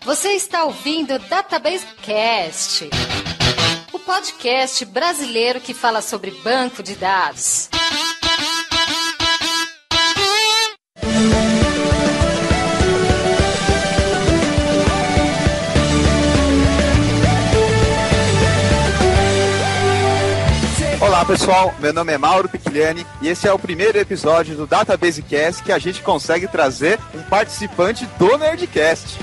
Você está ouvindo Database Cast, o podcast brasileiro que fala sobre banco de dados. Olá pessoal, meu nome é Mauro Picliani e esse é o primeiro episódio do Database Cast que a gente consegue trazer um participante do Nerdcast.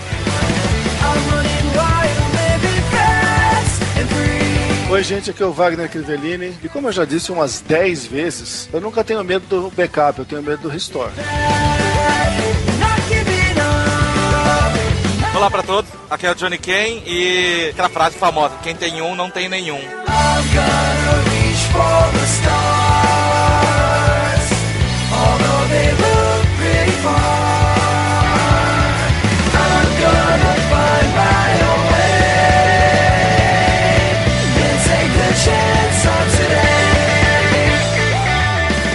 Oi gente, aqui é o Wagner Crivellini e como eu já disse umas 10 vezes, eu nunca tenho medo do backup, eu tenho medo do restore. Olá pra todos, aqui é o Johnny Kane e aquela frase famosa, quem tem um não tem nenhum. For the stars, although they look pretty far, I'm gonna find my own way and take the chance of today.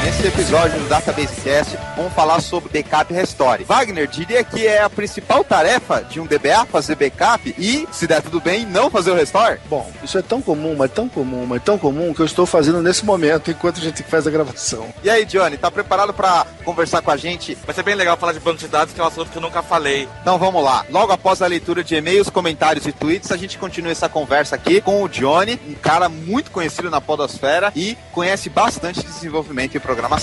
Nesse episódio do Database Cast, vamos falar sobre backup e restore. Wagner, diria que é a principal tarefa de um DBA fazer backup e, se der tudo bem, não fazer o restore? Bom, isso é tão comum, mas tão comum que eu estou fazendo nesse momento, enquanto a gente faz a gravação. E aí, Johnny, tá preparado para conversar com a gente? Vai ser bem legal falar de banco de dados, que é um assunto que eu nunca falei. Então vamos lá. Logo após a leitura de e-mails, comentários e tweets, a gente continua essa conversa aqui com o Johnny, um cara muito conhecido na podosfera e conhece bastante de desenvolvimento e programação.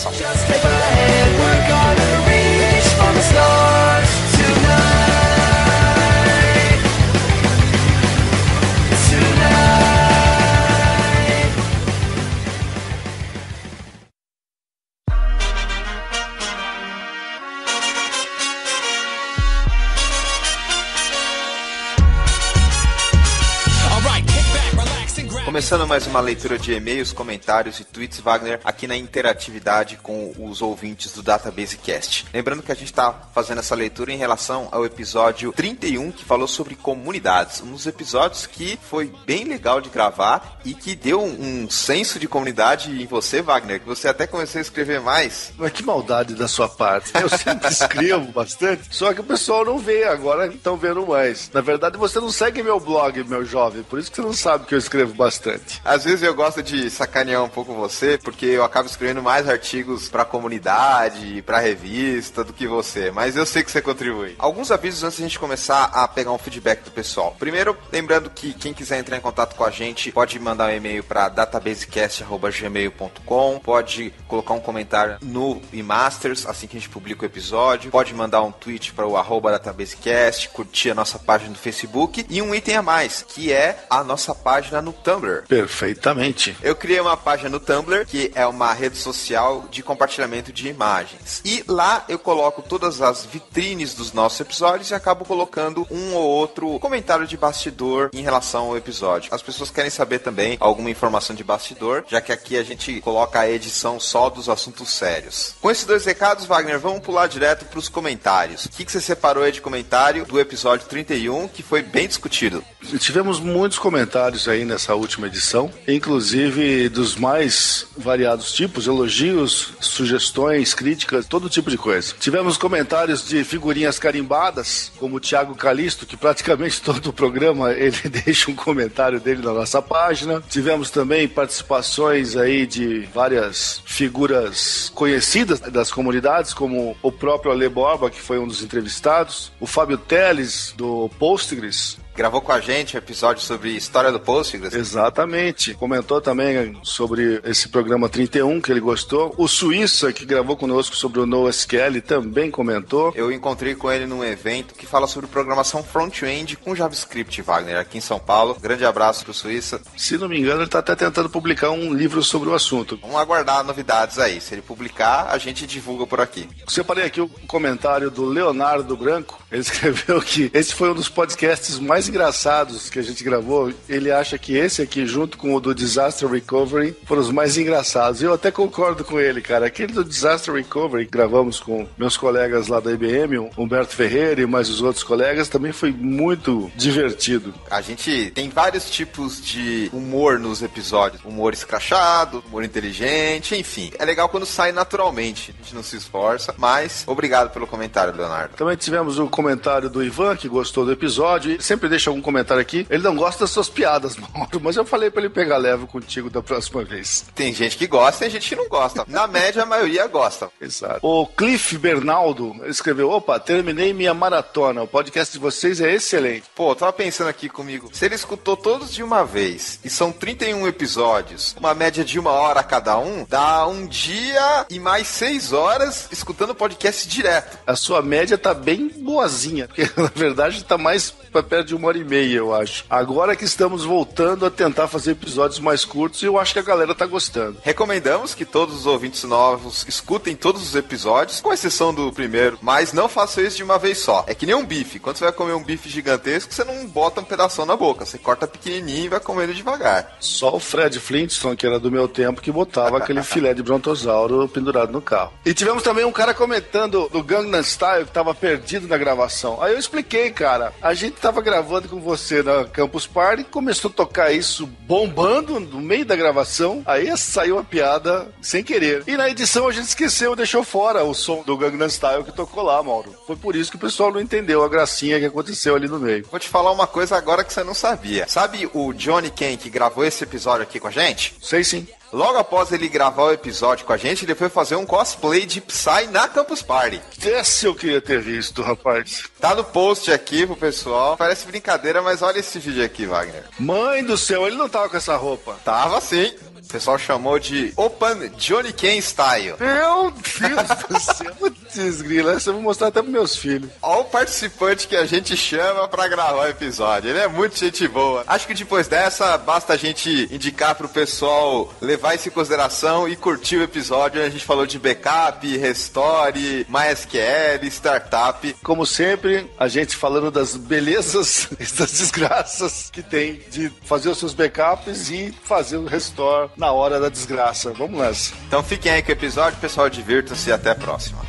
Começando mais uma leitura de e-mails, comentários e tweets, Wagner, aqui na interatividade com os ouvintes do Database Cast. Lembrando que a gente está fazendo essa leitura em relação ao episódio 31, que falou sobre comunidades. Um dos episódios que foi bem legal de gravar e que deu um senso de comunidade em você, Wagner, que você até começou a escrever mais. Mas que maldade da sua parte. Eu sempre escrevo bastante, só que o pessoal não vê, agora estão vendo mais. Na verdade, você não segue meu blog, meu jovem, por isso que você não sabe que eu escrevo bastante. Às vezes eu gosto de sacanear um pouco você, porque eu acabo escrevendo mais artigos pra comunidade, pra revista do que você, mas eu sei que você contribui. Alguns avisos antes de a gente começar a pegar um feedback do pessoal. Primeiro, lembrando que quem quiser entrar em contato com a gente, pode mandar um e-mail pra databasecast@gmail.com, pode colocar um comentário no eMasters, assim que a gente publica o episódio, pode mandar um tweet para o @databasecast, curtir a nossa página no Facebook e um item a mais, que é a nossa página no Tumblr. Perfeitamente. Eu criei uma página no Tumblr, que é uma rede social de compartilhamento de imagens. E lá eu coloco todas as vitrines dos nossos episódios e acabo colocando um ou outro comentário de bastidor em relação ao episódio. As pessoas querem saber também alguma informação de bastidor, já que aqui a gente coloca a edição só dos assuntos sérios. Com esses dois recados, Wagner, vamos pular direto para os comentários. O que você separou aí de comentário do episódio 31, que foi bem discutido? Tivemos muitos comentários aí nessa última edição, inclusive dos mais variados tipos, elogios, sugestões, críticas, todo tipo de coisa. Tivemos comentários de figurinhas carimbadas, como o Thiago Calisto, que praticamente todo o programa ele deixa um comentário dele na nossa página. Tivemos também participações aí de várias figuras conhecidas das comunidades, como o próprio Ale Borba, que foi um dos entrevistados, o Fábio Teles, do Postgres, gravou com a gente um episódio sobre história do Postgres. Exatamente. Comentou também sobre esse programa 31, que ele gostou. O Suíça, que gravou conosco sobre o NoSQL, também comentou. Eu encontrei com ele num evento que fala sobre programação front-end com JavaScript, Wagner, aqui em São Paulo. Grande abraço pro Suíça. Se não me engano, ele está até tentando publicar um livro sobre o assunto. Vamos aguardar novidades aí. Se ele publicar, a gente divulga por aqui. Separei aqui o comentário do Leonardo Branco. Ele escreveu que esse foi um dos podcasts mais engraçados que a gente gravou, ele acha que esse aqui, junto com o do Disaster Recovery, foram os mais engraçados. Eu até concordo com ele, cara. Aquele do Disaster Recovery que gravamos com meus colegas lá da IBM, o Humberto Ferreira e mais os outros colegas, também foi muito divertido. A gente tem vários tipos de humor nos episódios. Humor escrachado, humor inteligente, enfim. É legal quando sai naturalmente. A gente não se esforça, mas obrigado pelo comentário, Leonardo. Também tivemos o comentário do Ivan, que gostou do episódio, e sempre deixa algum comentário aqui. Ele não gosta das suas piadas, Mauro, mas eu falei pra ele pegar leve contigo da próxima vez. Tem gente que gosta e tem gente que não gosta. Na média, a maioria gosta. Exato. O Cliff Bernaldo, ele escreveu: opa, terminei minha maratona, o podcast de vocês é excelente. Pô, eu tava pensando aqui comigo, se ele escutou todos de uma vez, e são 31 episódios, uma média de 1 hora cada um, dá um dia e mais 6 horas escutando o podcast direto. A sua média tá bem boazinha, porque na verdade tá mais pra perto de 1h30, eu acho. Agora que estamos voltando a tentar fazer episódios mais curtos, e eu acho que a galera tá gostando. Recomendamos que todos os ouvintes novos escutem todos os episódios, com exceção do primeiro, mas não façam isso de uma vez só. É que nem um bife. Quando você vai comer um bife gigantesco, você não bota um pedaço na boca. Você corta pequenininho e vai comendo devagar. Só o Fred Flintstone, que era do meu tempo, que botava aquele filé de brontossauro pendurado no carro. E tivemos também um cara comentando do Gangnam Style, que tava perdido na gravação. Aí eu expliquei, cara, a gente tava gravando com você na Campus Party, começou a tocar isso bombando no meio da gravação, aí saiu a piada sem querer. E na edição a gente esqueceu, deixou fora o som do Gangnam Style que tocou lá, Mauro. Foi por isso que o pessoal não entendeu a gracinha que aconteceu ali no meio. Vou te falar uma coisa agora que você não sabia. Sabe o Johnny Ken que gravou esse episódio aqui com a gente? Sei sim. Logo após ele gravar o episódio com a gente, ele foi fazer um cosplay de Psy na Campus Party. Esse eu queria ter visto, rapaz. Tá no post aqui pro pessoal. Parece brincadeira, mas olha esse vídeo aqui, Wagner. Mãe do céu, ele não tava com essa roupa. Tava sim. O pessoal chamou de Open Johnny Ken Style. Meu Deus do céu. Putz, grila, essa eu vou mostrar até pros meus filhos. Olha o participante que a gente chama pra gravar o episódio. Ele é muito gente boa. Acho que depois dessa, basta a gente indicar pro pessoal levar isso em consideração e curtir o episódio. A gente falou de backup, restore, MySQL, startup. Como sempre, a gente falando das belezas e das desgraças que tem de fazer os seus backups e fazer o restore na hora da desgraça. Vamos nessa. Então fiquem aí com o episódio, pessoal, divirtam-se e até a próxima.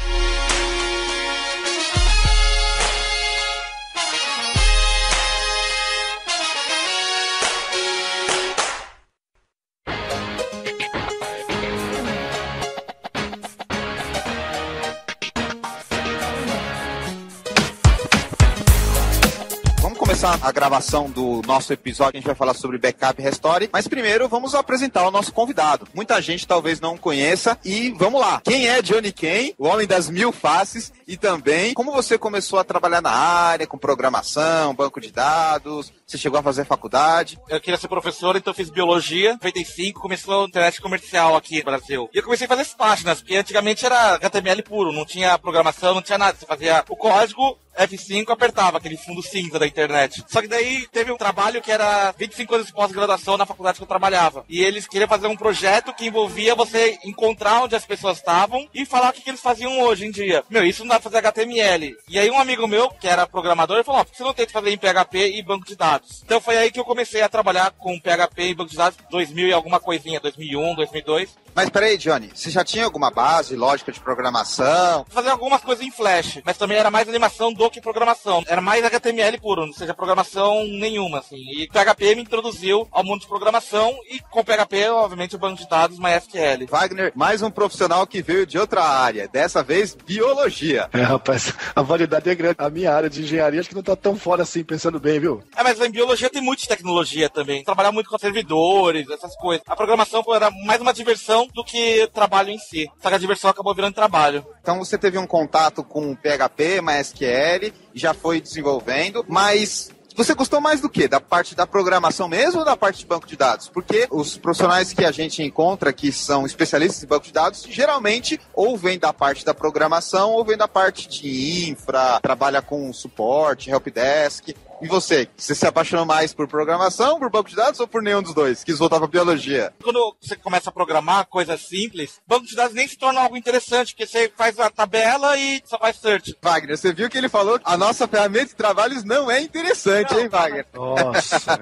A gravação do nosso episódio, a gente vai falar sobre backup e restore, mas primeiro vamos apresentar o nosso convidado. Muita gente talvez não conheça e vamos lá. Quem é Johnny Ken, o homem das 1000 faces, e também como você começou a trabalhar na área, com programação, banco de dados, você chegou a fazer faculdade? Eu queria ser professor, então eu fiz biologia. Em 95 começou a internet comercial aqui no Brasil. E eu comecei a fazer as páginas, porque antigamente era HTML puro, não tinha programação, não tinha nada. Você fazia o código, F5, apertava aquele fundo cinza da internet. Só que daí teve um trabalho que era 25 anos de pós-graduação na faculdade que eu trabalhava. E eles queriam fazer um projeto que envolvia você encontrar onde as pessoas estavam e falar o que eles faziam hoje em dia. Meu, isso não dá pra fazer HTML. E aí um amigo meu, que era programador, ele falou, por que você não tenta fazer em PHP e banco de dados? Então foi aí que eu comecei a trabalhar com PHP e banco de dados 2000 e alguma coisinha, 2001, 2002. Mas peraí, Johnny, você já tinha alguma base, lógica de programação? Fazia algumas coisas em Flash, mas também era mais animação do que programação. Era mais HTML puro, não seja programação nenhuma, assim. E PHP me introduziu ao mundo de programação e com PHP, obviamente, o banco de dados MySQL. Wagner, mais um profissional que veio de outra área, dessa vez biologia. É, rapaz, a variedade é grande. A minha área de engenharia acho que não tá tão fora assim, pensando bem, viu? É, mas em biologia tem muita tecnologia também. Trabalhar muito com servidores, essas coisas. A programação era mais uma diversão do que trabalho em si. Só que a diversão acabou virando trabalho. Então você teve um contato com PHP, MySQL, já foi desenvolvendo, mas você gostou mais do quê? Da parte da programação mesmo ou da parte de banco de dados? Porque os profissionais que a gente encontra que são especialistas em banco de dados, geralmente ou vem da parte da programação ou vem da parte de infra, trabalha com suporte, helpdesk. E você? Você se apaixonou mais por programação, por banco de dados ou por nenhum dos dois? Quis voltar pra biologia? Quando você começa a programar coisas simples, banco de dados nem se torna algo interessante, porque você faz a tabela e só faz search. Wagner, você viu que ele falou que a nossa ferramenta de trabalhos não é interessante, hein, Wagner? Nossa,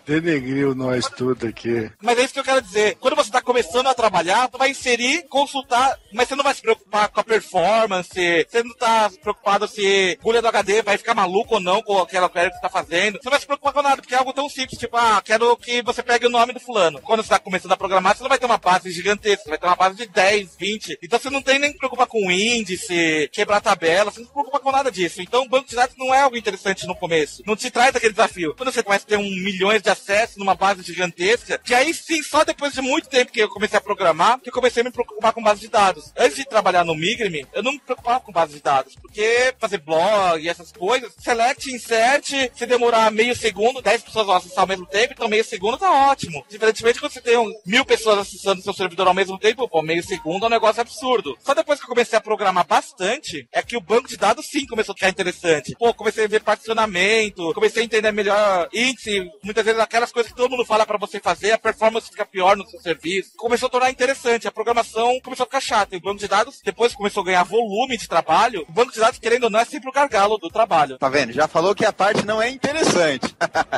denegriu nós tudo aqui. Mas é isso que eu quero dizer. Quando você está começando a trabalhar, você vai inserir, consultar, mas você não vai se preocupar com a performance, você não está preocupado se a agulha do HD vai ficar maluco ou não com aquela query que você está fazendo. Você não vai se preocupar com nada, porque é algo tão simples, tipo, quero que você pegue o nome do fulano. Quando você está começando a programar, você não vai ter uma base gigantesca, você vai ter uma base de 10, 20. Então você não tem nem que preocupar com índice, quebrar tabela, você não se preocupa com nada disso. Então o banco de dados não é algo interessante no começo. Não te traz aquele desafio. Quando você começa a ter milhões de acessos numa base gigantesca, que aí sim, só depois de muito tempo que eu comecei a programar, que eu comecei a me preocupar com base de dados. Antes de trabalhar no Migrime, eu não me preocupava com base de dados, porque fazer blog e essas coisas, select, insert, se demorar meio segundo, 10 pessoas vão acessar ao mesmo tempo, então meio segundo tá ótimo. Diferentemente quando você tem 1000 pessoas acessando seu servidor ao mesmo tempo, pô, meio segundo é um negócio absurdo. Só depois que eu comecei a programar bastante, é que o banco de dados sim começou a ficar interessante. Pô, comecei a ver particionamento, comecei a entender melhor índice, muitas vezes aquelas coisas que todo mundo fala pra você fazer, a performance fica pior no seu serviço. Começou a tornar interessante, a programação começou a ficar chata. E o banco de dados, depois começou a ganhar volume de trabalho, o banco de dados, querendo ou não, é sempre o gargalo do trabalho. Tá vendo? Já falou que a parte não é interessante.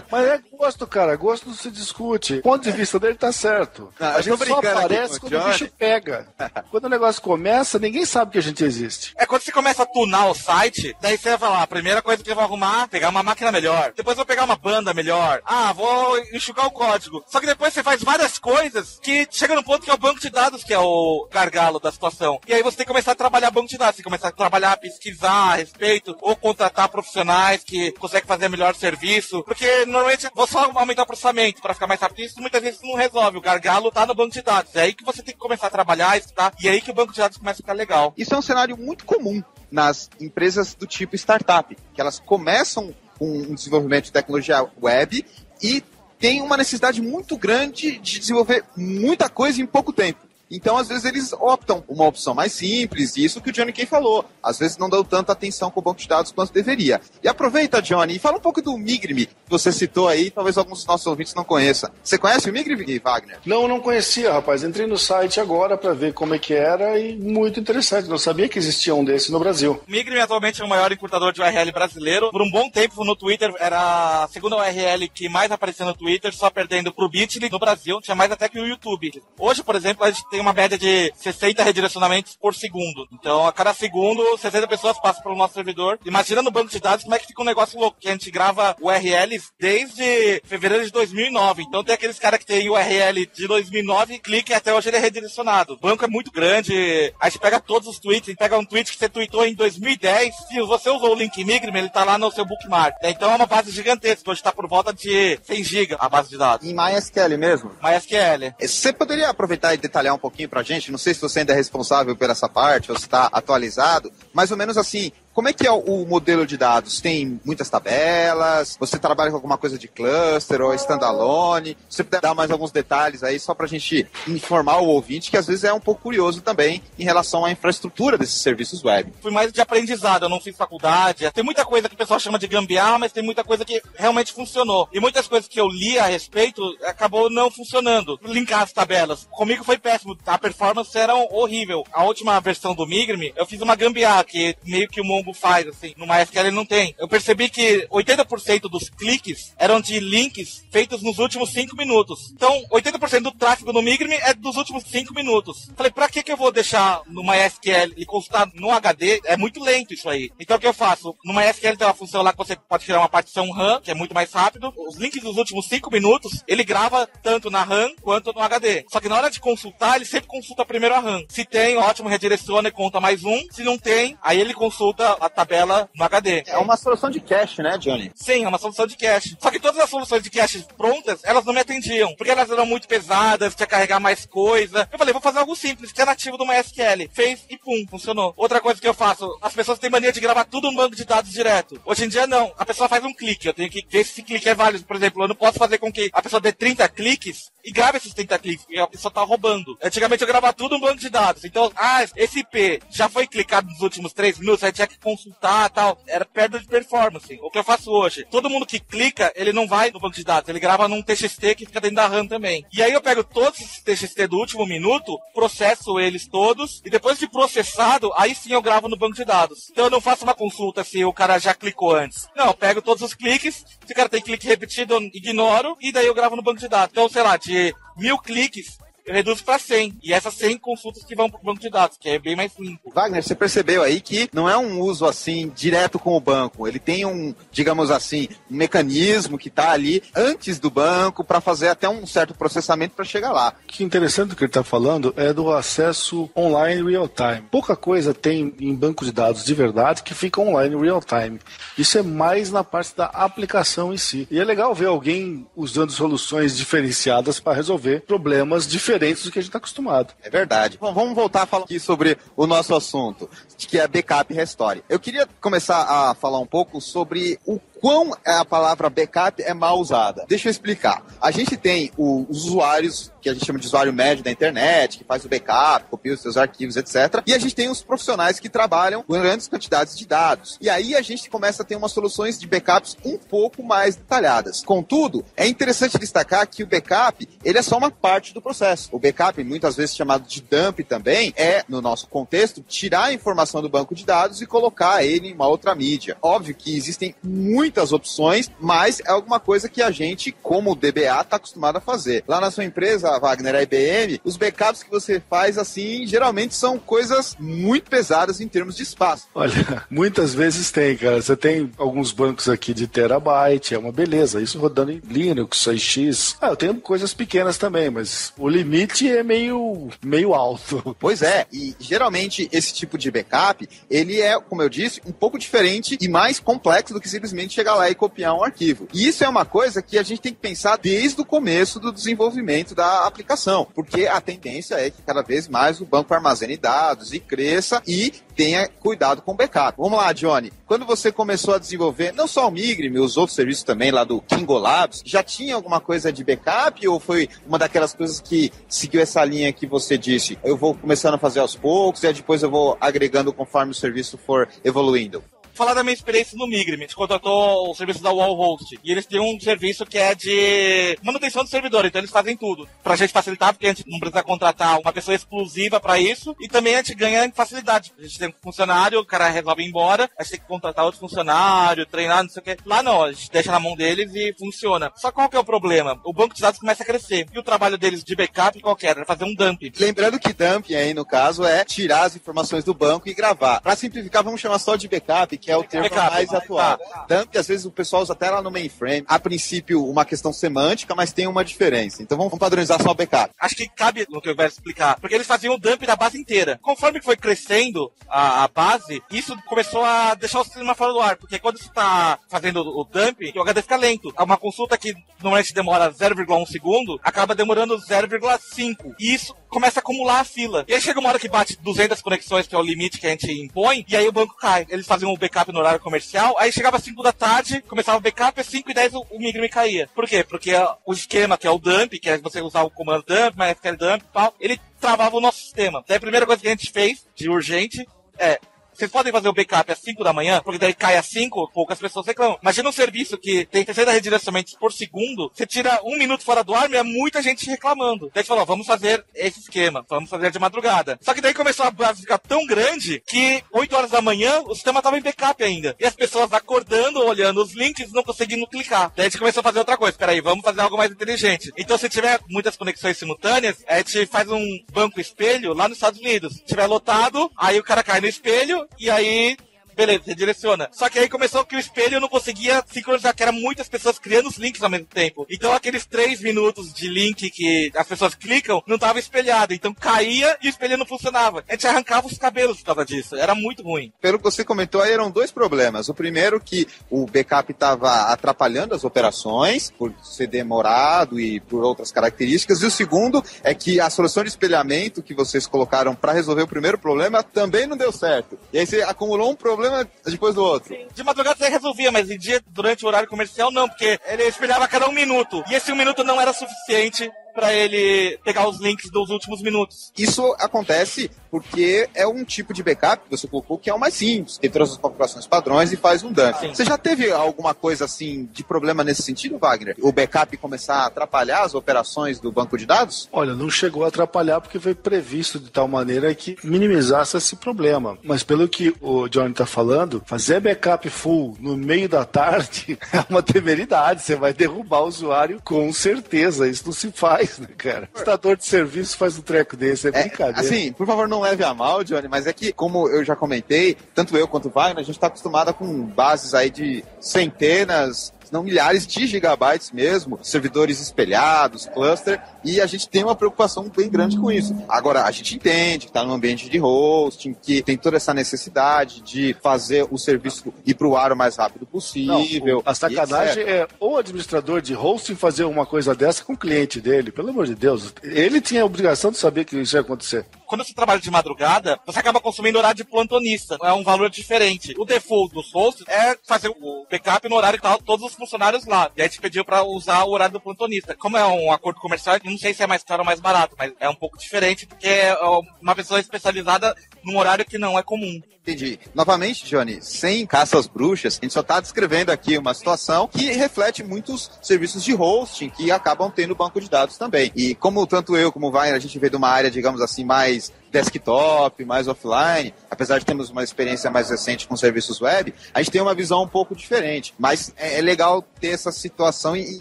Mas é gosto, cara. Gosto não se discute. O ponto de vista dele tá certo. Não, a gente só aparece quando o bicho pega. Quando o negócio começa, ninguém sabe que a gente existe. É quando você começa a tunar o site, daí você vai falar, a primeira coisa que eu vou arrumar, pegar uma máquina melhor. Depois eu vou pegar uma banda melhor. Vou enxugar o código. Só que depois você faz várias coisas que chega no ponto que é o banco de dados que é o gargalo da situação. E aí você tem que começar a trabalhar banco de dados. Você começar a trabalhar, pesquisar a respeito, ou contratar profissionais que conseguem fazer melhor serviço. Porque normalmente vou só aumentar o processamento para ficar mais rápido. Isso muitas vezes não resolve. O gargalo tá no banco de dados. É aí que você tem que começar a trabalhar, estudar. E é aí que o banco de dados começa a ficar legal. Isso é um cenário muito comum nas empresas do tipo startup, que elas começam com um desenvolvimento de tecnologia web e tem uma necessidade muito grande de desenvolver muita coisa em pouco tempo. Então, às vezes, eles optam uma opção mais simples, e isso que o Johnny Kay falou. Às vezes não dão tanta atenção com o banco de dados quanto deveria. E aproveita, Johnny, e fala um pouco do Migrime, que você citou aí, talvez alguns dos nossos ouvintes não conheçam. Você conhece o Migrime, Wagner? Não conhecia, rapaz. Entrei no site agora pra ver como é que era e muito interessante. Não sabia que existia um desse no Brasil. O Migrime atualmente é o maior encurtador de URL brasileiro. Por um bom tempo no Twitter, era a segunda URL que mais aparecia no Twitter, só perdendo pro Bitly no Brasil. Tinha mais até que o YouTube. Hoje, por exemplo, a gente tem uma média de 60 redirecionamentos por segundo. Então, a cada segundo, 60 pessoas passam pelo nosso servidor. Imagina no banco de dados como é que fica um negócio louco, que a gente grava URLs desde fevereiro de 2009. Então, tem aqueles caras que tem URL de 2009, clica e até hoje ele é redirecionado. O banco é muito grande. Aí você pega todos os tweets, pega um tweet que você tweetou em 2010. Se você usou o link Migrime, ele tá lá no seu bookmark. Então, é uma base gigantesca. Hoje tá por volta de 100 GB a base de dados. Em MySQL mesmo? MySQL. Você poderia aproveitar e detalhar um pouquinho pra gente? Não sei se você ainda é responsável por essa parte ou se está atualizado. Mais ou menos assim, como é que é o modelo de dados? Tem muitas tabelas? Você trabalha com alguma coisa de cluster ou standalone? Se você puder dar mais alguns detalhes aí, só pra gente informar o ouvinte, que às vezes é um pouco curioso também em relação à infraestrutura desses serviços web. Fui mais de aprendizado, eu não fiz faculdade. Tem muita coisa que o pessoal chama de gambiarra, mas tem muita coisa que realmente funcionou. E muitas coisas que eu li a respeito, acabou não funcionando. Linkar as tabelas. Comigo foi péssimo. A performance era horrível. A última versão do Migrime, eu fiz uma gambiarra, que meio que o Mongo faz, assim, no MySQL ele não tem. Eu percebi que 80% dos cliques eram de links feitos nos últimos 5 minutos. Então, 80% do tráfego no Migrime é dos últimos 5 minutos. Falei, pra que eu vou deixar no MySQL e consultar no HD? É muito lento isso aí. Então, o que eu faço? No MySQL tem uma função lá que você pode criar uma partição RAM, que é muito mais rápido. Os links dos últimos 5 minutos, ele grava tanto na RAM quanto no HD. Só que na hora de consultar, ele sempre consulta primeiro a RAM. Se tem, ótimo, redireciona e conta mais um. Se não tem, aí ele consulta a tabela no HD. É uma solução de cache, né, Johnny? Sim, é uma solução de cache. Só que todas as soluções de cache prontas, elas não me atendiam, porque elas eram muito pesadas, tinha que carregar mais coisa. Eu falei, vou fazer algo simples, que é nativo do MySQL. Fez e pum, funcionou. Outra coisa que eu faço, as pessoas têm mania de gravar tudo no banco de dados direto. Hoje em dia não, a pessoa faz um clique, eu tenho que ver se esse clique é válido. Por exemplo, eu não posso fazer com que a pessoa dê 30 cliques e grava esses 30 cliques, porque a pessoa tá roubando. Antigamente eu gravava tudo no banco de dados. Então, esse IP já foi clicado nos últimos 3 minutos, aí tinha que consultar e tal. Era perda de performance. O que eu faço hoje? Todo mundo que clica, ele não vai no banco de dados, ele grava num TXT que fica dentro da RAM também. E aí eu pego todos esses TXT do último minuto, processo eles todos, e depois de processado, aí sim eu gravo no banco de dados. Então eu não faço uma consulta se o cara já clicou antes. Não, eu pego todos os cliques, se o cara tem clique repetido, eu ignoro, e daí eu gravo no banco de dados. Então, sei lá, de 1000 cliques, eu reduzo para 100. E essas 100 consultas que vão para o banco de dados, que é bem mais limpo. Wagner, você percebeu aí que não é um uso assim direto com o banco. Ele tem um, digamos assim, um mecanismo que está ali antes do banco para fazer até um certo processamento para chegar lá. O que é interessante do que ele está falando é do acesso online real time. Pouca coisa tem em banco de dados de verdade que fica online real time. Isso é mais na parte da aplicação em si. E é legal ver alguém usando soluções diferenciadas para resolver problemas diferentes do que a gente está acostumado. É verdade. Bom, vamos voltar a falar aqui sobre o nosso assunto, que é backup e restore. Eu queria começar a falar um pouco sobre o quão a palavra backup é mal usada. Deixa eu explicar. A gente tem os usuários, que a gente chama de usuário médio da internet, que faz o backup, copia os seus arquivos, etc. E a gente tem os profissionais que trabalham com grandes quantidades de dados. E aí a gente começa a ter umas soluções de backups um pouco mais detalhadas. Contudo, é interessante destacar que o backup, ele é só uma parte do processo. O backup, muitas vezes chamado de dump também, é, no nosso contexto, tirar a informação do banco de dados e colocar ele em uma outra mídia. Óbvio que existem muitas opções, mas é alguma coisa que a gente, como DBA, está acostumado a fazer. Lá na sua empresa, Wagner, a IBM, os backups que você faz, assim, geralmente são coisas muito pesadas em termos de espaço. Olha, muitas vezes tem, cara. Você tem alguns bancos aqui de terabyte, é uma beleza. Isso rodando em Linux, AX. Eu tenho coisas pequenas também, mas o limite é meio alto. Pois é, e geralmente esse tipo de backup, ele é, como eu disse, um pouco diferente e mais complexo do que simplesmente chegar lá e copiar um arquivo. E isso é uma coisa que a gente tem que pensar desde o começo do desenvolvimento da aplicação, porque a tendência é que cada vez mais o banco armazene dados e cresça e tenha cuidado com o backup. Vamos lá, Johnny. Quando você começou a desenvolver, não só o Migrim, os outros serviços também lá do Kingo Labs, já tinha alguma coisa de backup ou foi uma daquelas coisas que seguiu essa linha que você disse? Eu vou começando a fazer aos poucos e depois eu vou agregando conforme o serviço for evoluindo. Falar da minha experiência no Migrim. A gente contratou o serviço da Wallhost. E eles têm um serviço que é de manutenção do servidor. Então eles fazem tudo. Pra gente facilitar, porque a gente não precisa contratar uma pessoa exclusiva pra isso. E também a gente ganha em facilidade. A gente tem um funcionário, o cara resolve ir embora. A gente tem que contratar outro funcionário, treinar, não sei o que. Lá não, a gente deixa na mão deles e funciona. Só qual que é o problema? O banco de dados começa a crescer. E o trabalho deles de backup qual que era? Era fazer um dump. Lembrando que dump aí, no caso, é tirar as informações do banco e gravar. Pra simplificar, vamos chamar só de backup, que é o termo mais atual. Dump, às vezes o pessoal usa até lá no mainframe. A princípio, uma questão semântica, mas tem uma diferença. Então vamos padronizar só o backup. Acho que cabe no que eu vou explicar. Porque eles faziam o dump da base inteira. Conforme foi crescendo a base, isso começou a deixar o sistema fora do ar. Porque quando você está fazendo o dump, o HD fica lento. Uma consulta que normalmente demora 0,1 segundo, acaba demorando 0,5. E isso começa a acumular a fila. E aí chega uma hora que bate 200 conexões, que é o limite que a gente impõe, e aí o banco cai. Eles faziam o backup no horário comercial, aí chegava às 5 da tarde, começava o backup, às 5 e 10 o Migrim caía. Por quê? Porque o esquema, que é o dump, que é você usar o comando dump, MySQL dump e tal, ele travava o nosso sistema. Daí a primeira coisa que a gente fez, de urgente, é... Vocês podem fazer o backup às 5 da manhã, porque daí cai às 5, poucas pessoas reclamam. Imagina um serviço que tem 60 redirecionamentos por segundo, você tira 1 minuto fora do ar e é muita gente reclamando. Daí a gente falou, vamos fazer esse esquema, vamos fazer de madrugada. Só que daí começou a base ficar tão grande que 8 horas da manhã o sistema estava em backup ainda. E as pessoas acordando, olhando os links, não conseguindo clicar. Daí a gente começou a fazer outra coisa. Peraí, vamos fazer algo mais inteligente. Então se tiver muitas conexões simultâneas, a gente faz um banco espelho lá nos Estados Unidos. Se tiver lotado, aí o cara cai no espelho, e aí, beleza, redireciona. Só que aí começou que o espelho não conseguia sincronizar, que eram muitas pessoas criando os links ao mesmo tempo. Então aqueles 3 minutos de link que as pessoas clicam, não estava espelhado. Então caía e o espelho não funcionava. A gente arrancava os cabelos por causa disso. Era muito ruim. Pelo que você comentou aí, eram 2 problemas. O primeiro, que o backup estava atrapalhando as operações, por ser demorado e por outras características. E o segundo é que a solução de espelhamento que vocês colocaram para resolver o primeiro problema também não deu certo. E aí você acumulou um problema depois do outro. Sim. De madrugada você resolvia, mas em dia, durante o horário comercial, não, porque ele espelhava a cada 1 minuto. E esse 1 minuto não era suficiente pra ele pegar os links dos últimos minutos. Isso acontece porque é um tipo de backup que você colocou que é o mais simples, tem todas as configurações padrões e faz um dump. Sim. Você já teve alguma coisa assim de problema nesse sentido, Wagner? O backup começar a atrapalhar as operações do banco de dados? Olha, não chegou a atrapalhar porque foi previsto de tal maneira que minimizasse esse problema. Mas pelo que o Johnny está falando, fazer backup full no meio da tarde é uma temeridade. Você vai derrubar o usuário com certeza. Isso não se faz, né, cara? O prestador de serviço faz um treco desse, é brincadeira. Assim, por favor, não leve a mal, Johnny, mas é que, como eu já comentei, tanto eu quanto o Wagner, a gente está acostumado com bases aí de centenas, não milhares de gigabytes mesmo, servidores espelhados, cluster, e a gente tem uma preocupação bem grande com isso. Agora, a gente entende que está num ambiente de hosting, que tem toda essa necessidade de fazer o serviço ir para o ar o mais rápido possível. Não, a sacanagem é o administrador de hosting fazer uma coisa dessa com o cliente dele, pelo amor de Deus. Ele tinha a obrigação de saber que isso ia acontecer. Quando você trabalha de madrugada, você acaba consumindo horário de plantonista. É um valor diferente. O default dos hosts é fazer o backup no horário que tá todos os funcionários lá. E aí te pediu pra usar o horário do plantonista. Como é um acordo comercial, eu não sei se é mais caro ou mais barato, mas é um pouco diferente porque é uma pessoa especializada num horário que não é comum. Entendi. Novamente, Johnny, sem caça às bruxas, a gente só está descrevendo aqui uma situação que reflete muitos serviços de hosting que acabam tendo banco de dados também. E como tanto eu como o Wagner, a gente veio de uma área, digamos assim, mais desktop, mais offline, apesar de termos uma experiência mais recente com serviços web, a gente tem uma visão um pouco diferente. Mas é legal ter essa situação e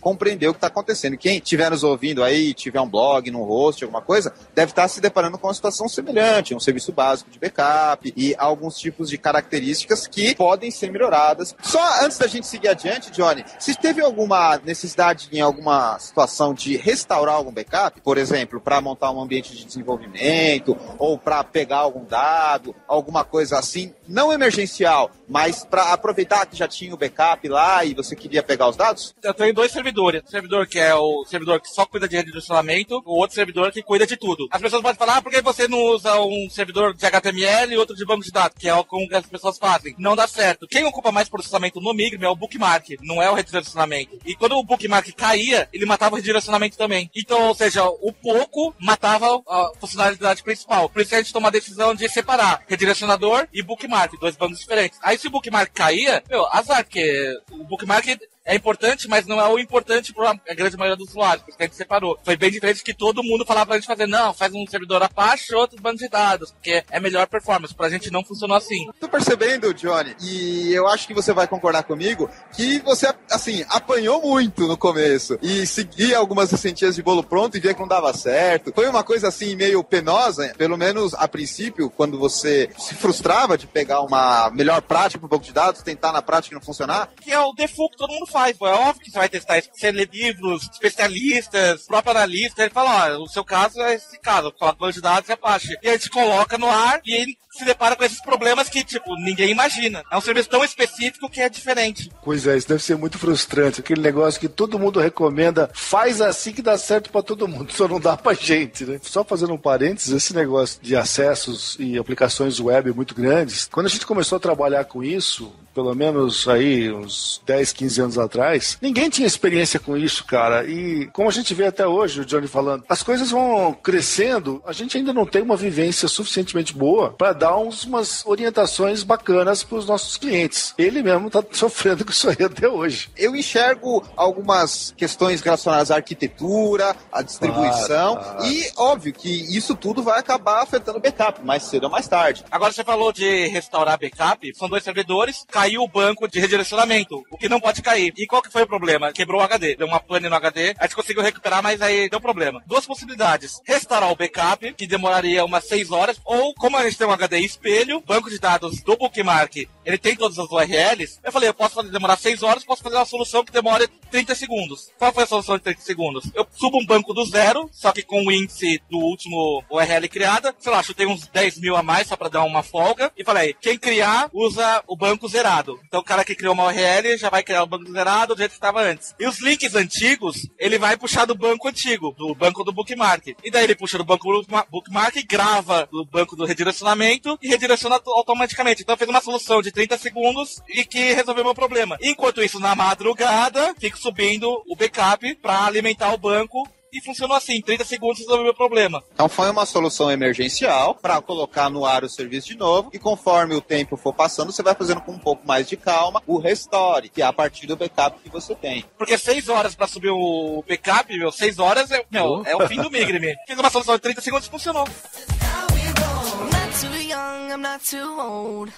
compreender o que está acontecendo. Quem estiver nos ouvindo aí, tiver um blog, num host, alguma coisa, deve estar se deparando com uma situação semelhante, um serviço básico de backup e alguns tipos de características que podem ser melhoradas. Só antes da gente seguir adiante, Johnny, se teve alguma necessidade em alguma situação de restaurar algum backup, por exemplo, para montar um ambiente de desenvolvimento ou para pegar algum dado, alguma coisa assim, não emergencial, mas para aproveitar que já tinha o backup lá e você queria pegar os dados? Eu tenho dois servidores. Um servidor que é o servidor que só cuida de redirecionamento, o outro servidor que cuida de tudo. As pessoas podem falar, por que você não usa um servidor de HTML e outro de banco de dados, que é como as pessoas fazem? Não dá certo. Quem ocupa mais processamento no Migrm é o bookmark, não é o redirecionamento. E quando o bookmark caía, ele matava o redirecionamento também. Então, ou seja, o pouco matava a funcionalidade principal. Por isso a gente toma a decisão de separar redirecionador e bookmark, dois bancos diferentes. Aí se o bookmark caía, azar, porque o bookmark é importante, mas não é o importante para a grande maioria dos usuários, porque a gente separou. Foi bem diferente que todo mundo falava pra gente fazer, não, faz um servidor Apache e outro banco de dados, porque é melhor performance. Pra gente não funcionou assim. Tô percebendo, Johnny, e eu acho que você vai concordar comigo, que você, assim, apanhou muito no começo, e seguia algumas receitinhas de bolo pronto e via que não dava certo. Foi uma coisa, assim, meio penosa, pelo menos a princípio, quando você se frustrava de pegar uma melhor prática pro banco de dados, tentar na prática não funcionar. Que é o default que todo mundo faz. É óbvio que você vai testar isso. Você lê livros, especialistas, próprio analista, ele fala, ó, o seu caso é esse caso, coloca banco de dados e Apache. E a gente coloca no ar e ele se depara com esses problemas que, tipo, ninguém imagina. É um serviço tão específico que é diferente. Pois é, isso deve ser muito frustrante. Aquele negócio que todo mundo recomenda, faz assim que dá certo pra todo mundo, só não dá pra gente, né? Só fazendo um parênteses, esse negócio de acessos e aplicações web muito grandes, quando a gente começou a trabalhar com isso, pelo menos aí uns 10, 15 anos atrás, ninguém tinha experiência com isso, cara. E como a gente vê até hoje, o Johnny falando, as coisas vão crescendo, a gente ainda não tem uma vivência suficientemente boa para dar umas orientações bacanas para os nossos clientes. Ele mesmo está sofrendo com isso aí até hoje. Eu enxergo algumas questões relacionadas à arquitetura, à distribuição, e óbvio que isso tudo vai acabar afetando o backup, mais cedo ou mais tarde. Agora você falou de restaurar backup, são dois servidores, caiu o banco de redirecionamento, o que não pode cair. E qual que foi o problema? Quebrou o HD, deu uma pane no HD, a gente conseguiu recuperar, mas aí deu problema. Duas possibilidades, restaurar o backup, que demoraria umas 6 horas, ou como a gente tem um HD espelho, banco de dados do Bookmark, ele tem todas as URLs, eu falei, eu posso demorar 6 horas, posso fazer uma solução que demore 30 segundos. Qual foi a solução de 30 segundos? Eu subo um banco do zero, só que com o índice do último URL criada, sei lá, chutei uns 10 mil a mais só pra dar uma folga, e falei, quem criar, usa o banco zerado. Então o cara que criou uma URL já vai criar o banco zerado do jeito que estava antes. E os links antigos, ele vai puxar do banco antigo, do banco do Bookmark. E daí ele puxa do banco do Bookmark, grava do banco do redirecionamento e redireciona automaticamente. Então fez uma solução de 30 segundos e que resolveu o meu problema. Enquanto isso, na madrugada, fico subindo o backup para alimentar o banco e funcionou assim, 30 segundos resolveu o meu problema. Então foi uma solução emergencial para colocar no ar o serviço de novo, e conforme o tempo for passando, você vai fazendo com um pouco mais de calma o restore, que é a partir do backup que você tem. Porque 6 horas para subir o backup, 6 horas é o fim do migrime. Fiz uma solução de 30 segundos e funcionou. I'm not too young, I'm not too old.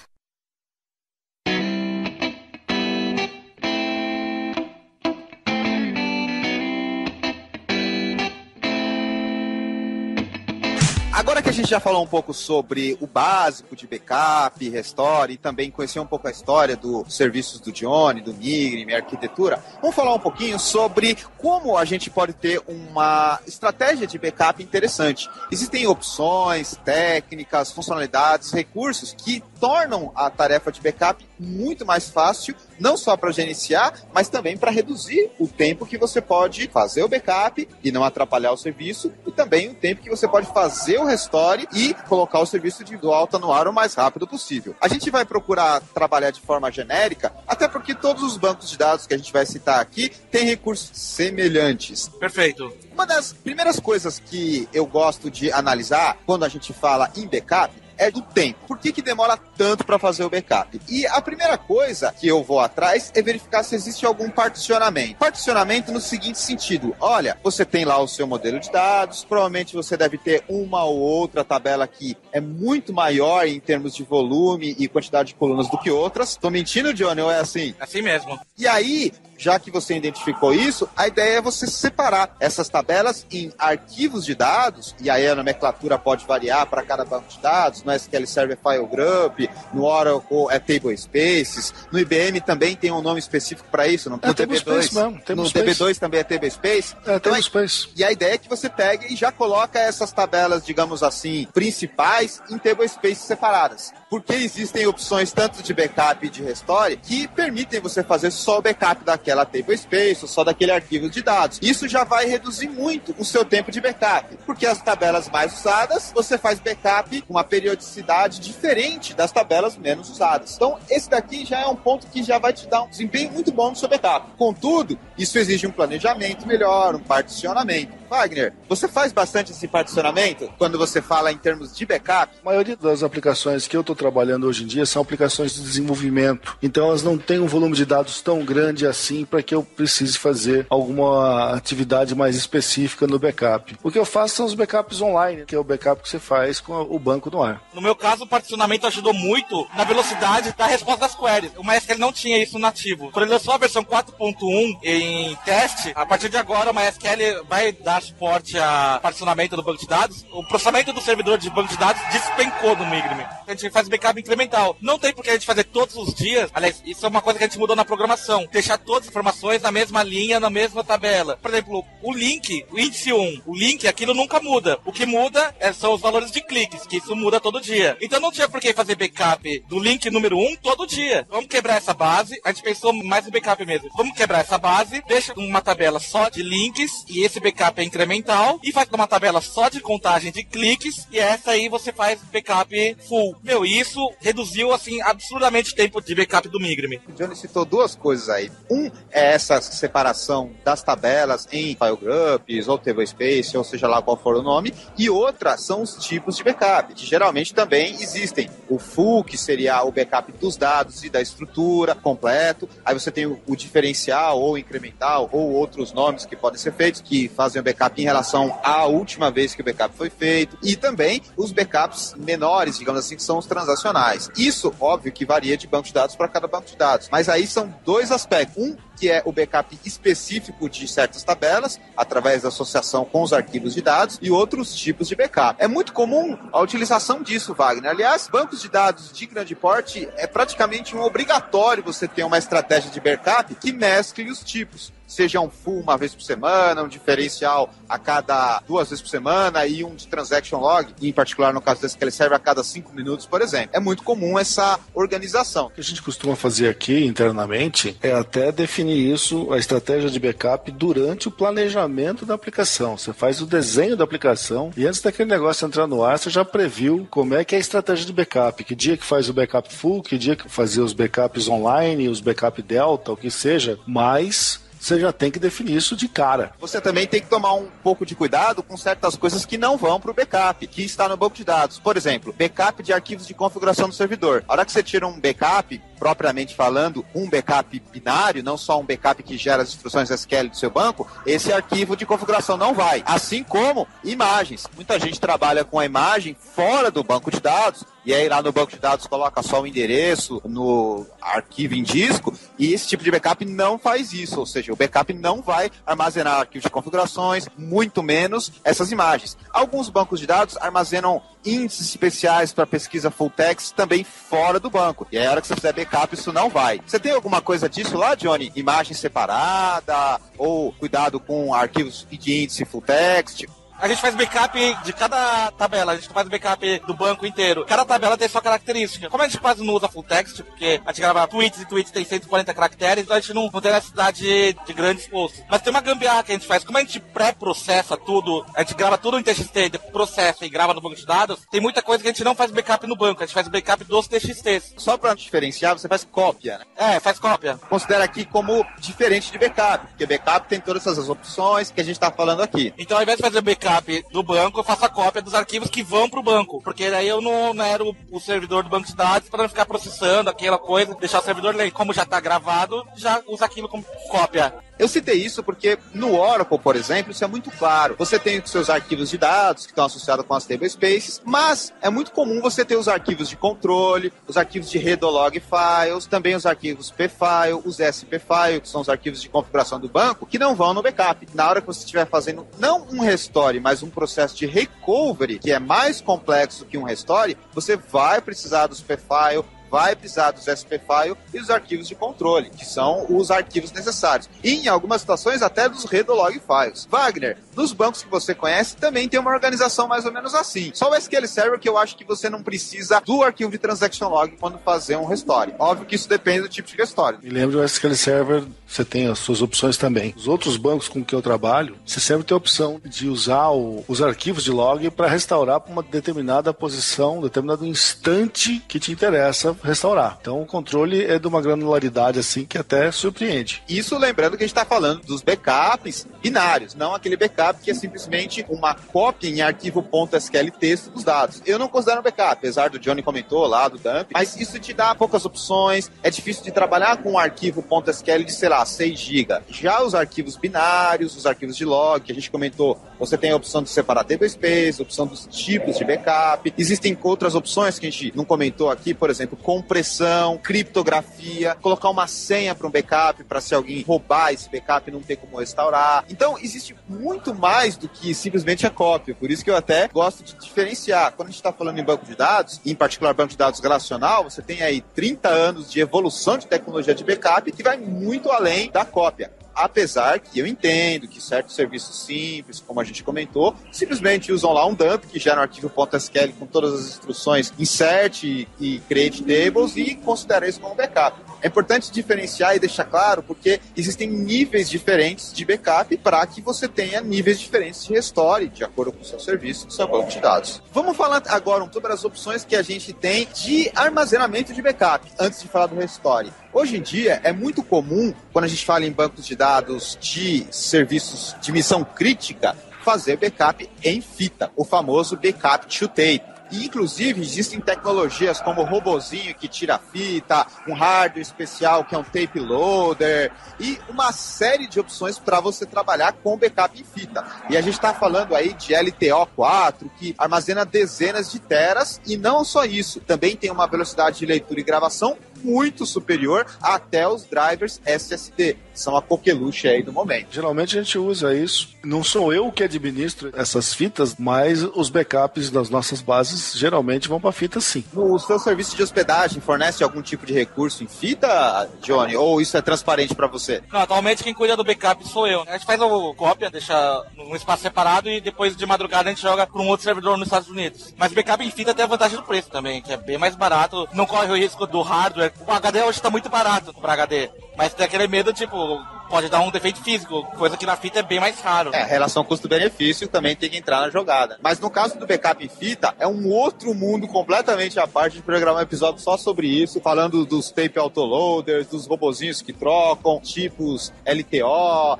Agora que a gente já falou um pouco sobre o básico de backup, restore, e também conhecer um pouco a história dos serviços do Johnny, do Migrime, arquitetura, vamos falar um pouquinho sobre como a gente pode ter uma estratégia de backup interessante. Existem opções, técnicas, funcionalidades, recursos que tornam a tarefa de backup muito mais fácil, não só para gerenciar, mas também para reduzir o tempo que você pode fazer o backup e não atrapalhar o serviço, e também o tempo que você pode fazer o restore e colocar o serviço de alta no ar o mais rápido possível. A gente vai procurar trabalhar de forma genérica, até porque todos os bancos de dados que a gente vai citar aqui têm recursos semelhantes. Perfeito. Uma das primeiras coisas que eu gosto de analisar quando a gente fala em backup é do tempo. Por que demora tanto para fazer o backup? E a primeira coisa que eu vou atrás é verificar se existe algum particionamento. Particionamento no seguinte sentido: olha, você tem lá o seu modelo de dados, provavelmente você deve ter uma ou outra tabela que é muito maior em termos de volume e quantidade de colunas do que outras. Tô mentindo, Johnny, ou é assim? Assim mesmo. E aí, já que você identificou isso, a ideia é você separar essas tabelas em arquivos de dados, e aí a nomenclatura pode variar para cada banco de dados. No SQL Server File Group, no Oracle é Table Spaces, no IBM também tem um nome específico para isso, no DB2 mesmo, no DB2 também é Table Space. Table Space. E a ideia é que você pegue e já coloca essas tabelas, digamos assim, principais em Table Spaces separadas. Porque existem opções tanto de backup e de restore que permitem você fazer só o backup daquela Table Space ou só daquele arquivo de dados. Isso já vai reduzir muito o seu tempo de backup, porque as tabelas mais usadas, você faz backup com uma periodicidade diferente das tabelas menos usadas. Então, esse daqui já é um ponto que já vai te dar um desempenho muito bom no seu backup. Contudo, isso exige um planejamento melhor, um particionamento. Wagner, você faz bastante esse particionamento quando você fala em termos de backup? A maioria das aplicações que eu estou trabalhando hoje em dia são aplicações de desenvolvimento. Então elas não têm um volume de dados tão grande assim para que eu precise fazer alguma atividade mais específica no backup. O que eu faço são os backups online, que é o backup que você faz com o banco no ar. No meu caso, o particionamento ajudou muito na velocidade da resposta das queries. O MySQL não tinha isso nativo. Quando ele lançou a versão 4.1 em teste, a partir de agora o MySQL vai dar suporte a particionamento do banco de dados. O processamento do servidor de banco de dados despencou no Migrime. A gente faz backup incremental. Não tem por que a gente fazer todos os dias. Aliás, isso é uma coisa que a gente mudou na programação. Deixar todas as informações na mesma linha, na mesma tabela. Por exemplo, o link, o índice 1, o link, aquilo nunca muda. O que muda são os valores de cliques, que isso muda todo dia. Então não tinha por que fazer backup do link número 1 todo dia. Vamos quebrar essa base. A gente pensou mais no backup mesmo. Vamos quebrar essa base, deixa uma tabela só de links, e esse backup é incremental, e faz uma tabela só de contagem de cliques, e essa aí você faz backup full. Isso reduziu, assim, absurdamente o tempo de backup do Migrime. O Johnny citou duas coisas aí. Um é essa separação das tabelas em file groups, ou table space, ou seja lá qual for o nome, e outra são os tipos de backup, que geralmente também existem. O full, que seria o backup dos dados e da estrutura completo, aí você tem o diferencial, ou incremental, ou outros nomes que podem ser feitos, que fazem o backup em relação à última vez que o backup foi feito, e também os backups menores, digamos assim, que são os transacionais. Isso, óbvio, que varia de banco de dados para cada banco de dados, mas aí são dois aspectos. Um, que é o backup específico de certas tabelas, através da associação com os arquivos de dados, e outros tipos de backup. É muito comum a utilização disso, Wagner. Aliás, bancos de dados de grande porte é praticamente um obrigatório você ter uma estratégia de backup que mescle os tipos. Seja um full uma vez por semana, um diferencial a cada 2 vezes por semana e um de transaction log, em particular no caso desse que ele serve a cada 5 minutos, por exemplo. É muito comum essa organização. O que a gente costuma fazer aqui internamente é até definir isso, a estratégia de backup, durante o planejamento da aplicação. Você faz o desenho da aplicação e antes daquele negócio entrar no ar, você já previu como é que é a estratégia de backup, que dia que faz o backup full, que dia que fazer os backups online, os backup delta, o que seja, mas você já tem que definir isso de cara. Você também tem que tomar um pouco de cuidado com certas coisas que não vão para o backup, que está no banco de dados. Por exemplo, backup de arquivos de configuração do servidor. A hora que você tira um backup, propriamente falando, um backup binário, não só um backup que gera as instruções SQL do seu banco, esse arquivo de configuração não vai. Assim como imagens. Muita gente trabalha com a imagem fora do banco de dados, e aí lá no banco de dados coloca só o endereço no arquivo em disco, e esse tipo de backup não faz isso, ou seja, o backup não vai armazenar arquivos de configurações, muito menos essas imagens. Alguns bancos de dados armazenam índices especiais para pesquisa full text também fora do banco, e aí a hora que você fizer backup isso não vai. Você tem alguma coisa disso lá, Johnny? Imagem separada, ou cuidado com arquivos de índice full text? A gente faz backup de cada tabela, a gente faz backup do banco inteiro. Cada tabela tem sua característica. Como a gente quase não usa full text, porque a gente grava tweets e tweets tem 140 caracteres, então a gente não tem necessidade de grande esforço. Mas tem uma gambiarra que a gente faz. Como a gente pré-processa tudo, a gente grava tudo em TXT, processa e grava no banco de dados, tem muita coisa que a gente não faz backup no banco, a gente faz backup dos TXTs. Só para diferenciar, você faz cópia, né? Faz cópia. Considera aqui como diferente de backup, porque backup tem todas essas opções que a gente está falando aqui. Então, ao invés de fazer backup do banco, eu faço a cópia dos arquivos que vão pro banco, porque daí eu não era o servidor do banco de dados para não ficar processando aquela coisa, deixar o servidor ler. Como já tá gravado, já usa aquilo como cópia. Eu citei isso porque no Oracle, por exemplo, isso é muito claro. Você tem os seus arquivos de dados que estão associados com as tablespaces, mas é muito comum você ter os arquivos de controle, os arquivos de read ou log files, também os arquivos pfile, os spfile, que são os arquivos de configuração do banco, que não vão no backup. Na hora que você estiver fazendo não um restore, mas um processo de recovery, que é mais complexo que um restore, você vai precisar dos pfile, vai precisar dos spfile e os arquivos de controle, que são os arquivos necessários. E em algumas situações até dos read ou log files. Wagner, nos bancos que você conhece também tem uma organização mais ou menos assim. Só o SQL Server que eu acho que você não precisa do arquivo de transaction log quando fazer um restore. Óbvio que isso depende do tipo de restore. Me lembro do SQL Server, você tem as suas opções também. Os outros bancos com que eu trabalho, você sempre tem a opção de usar os arquivos de log para restaurar para uma determinada posição, um determinado instante que te interessa restaurar. Então o controle é de uma granularidade assim que até surpreende. Isso lembrando que a gente está falando dos backups binários, não aquele backup que é simplesmente uma cópia em arquivo .sql texto dos dados. Eu não considero um backup, apesar do Johnny comentou lá do dump, mas isso te dá poucas opções, é difícil de trabalhar com um arquivo .sql de, sei lá, 6 GB. Já os arquivos binários, os arquivos de log, que a gente comentou, você tem a opção de separar tablespace, a opção dos tipos de backup. Existem outras opções que a gente não comentou aqui, por exemplo, compressão, criptografia, colocar uma senha para um backup, para se alguém roubar esse backup não ter como restaurar. Então, existe muito mais do que simplesmente a cópia. Por isso que eu até gosto de diferenciar. Quando a gente está falando em banco de dados, em particular banco de dados relacional, você tem aí 30 anos de evolução de tecnologia de backup que vai muito além da cópia. Apesar que eu entendo que certos serviços simples, como a gente comentou, simplesmente usam lá um dump que gera um arquivo .sql com todas as instruções insert e create tables e considera isso como backup. É importante diferenciar e deixar claro porque existem níveis diferentes de backup para que você tenha níveis diferentes de restore de acordo com o seu serviço, do seu banco de dados. Vamos falar agora sobre as opções que a gente tem de armazenamento de backup, antes de falar do restore. Hoje em dia é muito comum, quando a gente fala em bancos de dados de serviços de missão crítica, fazer backup em fita, o famoso backup to tape. E, inclusive, existem tecnologias como o robozinho que tira a fita, um hardware especial que é um tape loader e uma série de opções para você trabalhar com backup em fita. E a gente está falando aí de LTO4, que armazena dezenas de teras e não só isso, também tem uma velocidade de leitura e gravação muito superior até os drivers SSD, que são a coqueluche aí do momento. Geralmente a gente usa isso. Não sou eu que administro essas fitas, mas os backups das nossas bases geralmente vão para fita sim. O seu serviço de hospedagem fornece algum tipo de recurso em fita, Johnny? Ou isso é transparente para você? Não, atualmente quem cuida do backup sou eu. A gente faz a cópia, deixa num espaço separado e depois de madrugada a gente joga para um outro servidor nos Estados Unidos. Mas backup em fita tem a vantagem do preço também, que é bem mais barato, não corre o risco do hardware. O HD hoje tá muito barato comprar HD, mas tem aquele medo, tipo, pode dar um defeito físico, coisa que na fita é bem mais raro. A relação custo-benefício também tem que entrar na jogada. Mas no caso do backup em fita, é um outro mundo completamente à parte de programar um episódio só sobre isso, falando dos tape autoloaders, dos robozinhos que trocam, tipos LTO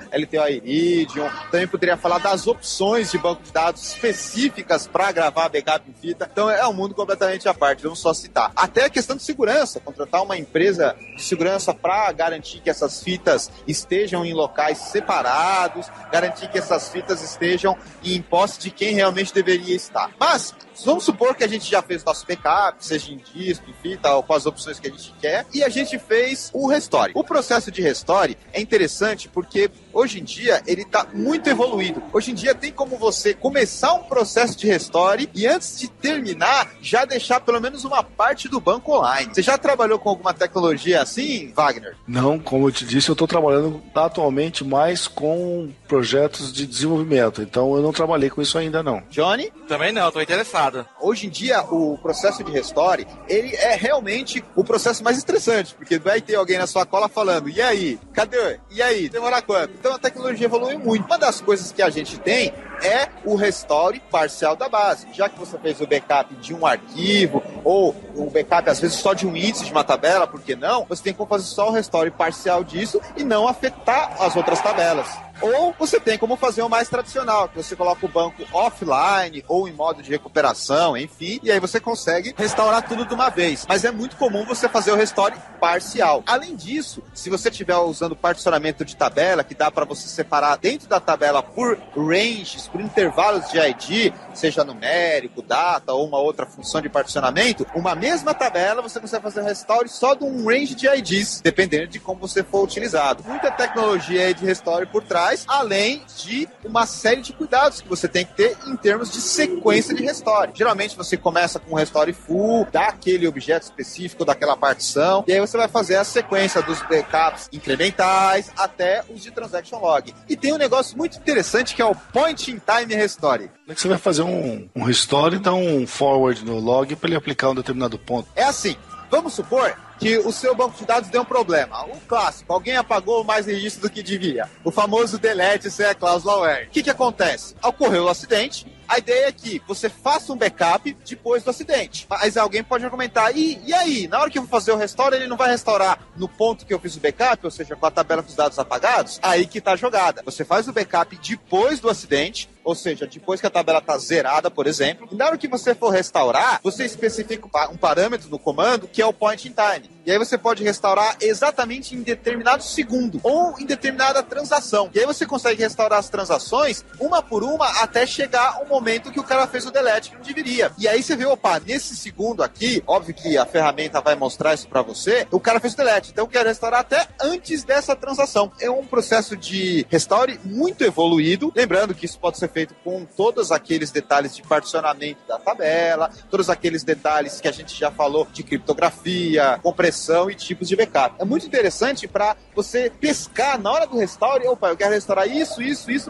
Iridium. Também poderia falar das opções de banco de dados específicas para gravar backup em fita. Então é um mundo completamente à parte, vamos só citar. Até a questão de segurança, contratar uma empresa de segurança para garantir que essas fitas estejam em locais separados, garantir que essas fitas estejam em posse de quem realmente deveria estar. Mas vamos supor que a gente já fez nosso backup, seja em disco, em fita, ou com as opções que a gente quer, e a gente fez o restore. O processo de restore é interessante porque hoje em dia ele está muito evoluído. Hoje em dia tem como você começar um processo de restore e antes de terminar, já deixar pelo menos uma parte do banco online. Você já trabalhou com alguma tecnologia assim, Wagner? Não, como eu te disse, eu estou trabalhando atualmente mais com projetos de desenvolvimento, então eu não trabalhei com isso ainda não. Johnny? Também não, estou interessado. Hoje em dia, o processo de restore, ele é realmente o processo mais estressante, porque vai ter alguém na sua cola falando, e aí? Cadê? E aí? Demora quanto? Então a tecnologia evolui muito. Uma das coisas que a gente tem é o restore parcial da base. Já que você fez o backup de um arquivo, ou o backup às vezes só de um índice de uma tabela, por que não? Você tem como fazer só o restore parcial disso e não afetar as outras tabelas. Ou você tem como fazer o mais tradicional, que você coloca o banco offline ou em modo de recuperação, enfim, e aí você consegue restaurar tudo de uma vez. Mas é muito comum você fazer o restore parcial. Além disso, se você estiver usando particionamento de tabela, que dá para você separar dentro da tabela por ranges, por intervalos de ID, seja numérico, data ou uma outra função de particionamento, uma mesma tabela você consegue fazer o restore só de um range de IDs, dependendo de como você for utilizado. Muita tecnologia aí de restore por trás, além de uma série de cuidados que você tem que ter em termos de sequência de restore. Geralmente você começa com um restore full, daquele objeto específico, daquela partição, e aí você vai fazer a sequência dos backups incrementais até os de transaction log. E tem um negócio muito interessante que é o point in time restore. Você vai fazer um restore, dá um forward no log para ele aplicar um determinado ponto. É assim, vamos supor que o seu banco de dados deu um problema. O clássico, alguém apagou mais registro do que devia. O famoso delete sem a cláusula where. O que acontece? Ocorreu o acidente, a ideia é que você faça um backup depois do acidente. Mas alguém pode argumentar, e aí? Na hora que eu vou fazer o restore, ele não vai restaurar no ponto que eu fiz o backup, ou seja, com a tabela com os dados apagados? Aí que tá a jogada. Você faz o backup depois do acidente, ou seja, depois que a tabela está zerada, por exemplo, e na hora que você for restaurar, você especifica um parâmetro no comando que é o point in time. E aí você pode restaurar exatamente em determinado segundo, ou em determinada transação. E aí você consegue restaurar as transações, uma por uma, até chegar o momento que o cara fez o delete, que não deveria. E aí você vê, opa, nesse segundo aqui, óbvio que a ferramenta vai mostrar isso para você, o cara fez o delete, então eu quero restaurar até antes dessa transação. É um processo de restore muito evoluído, lembrando que isso pode ser feito com todos aqueles detalhes de particionamento da tabela, todos aqueles detalhes que a gente já falou de criptografia, compressão e tipos de backup. É muito interessante para você pescar na hora do restore, opa, eu quero restaurar isso,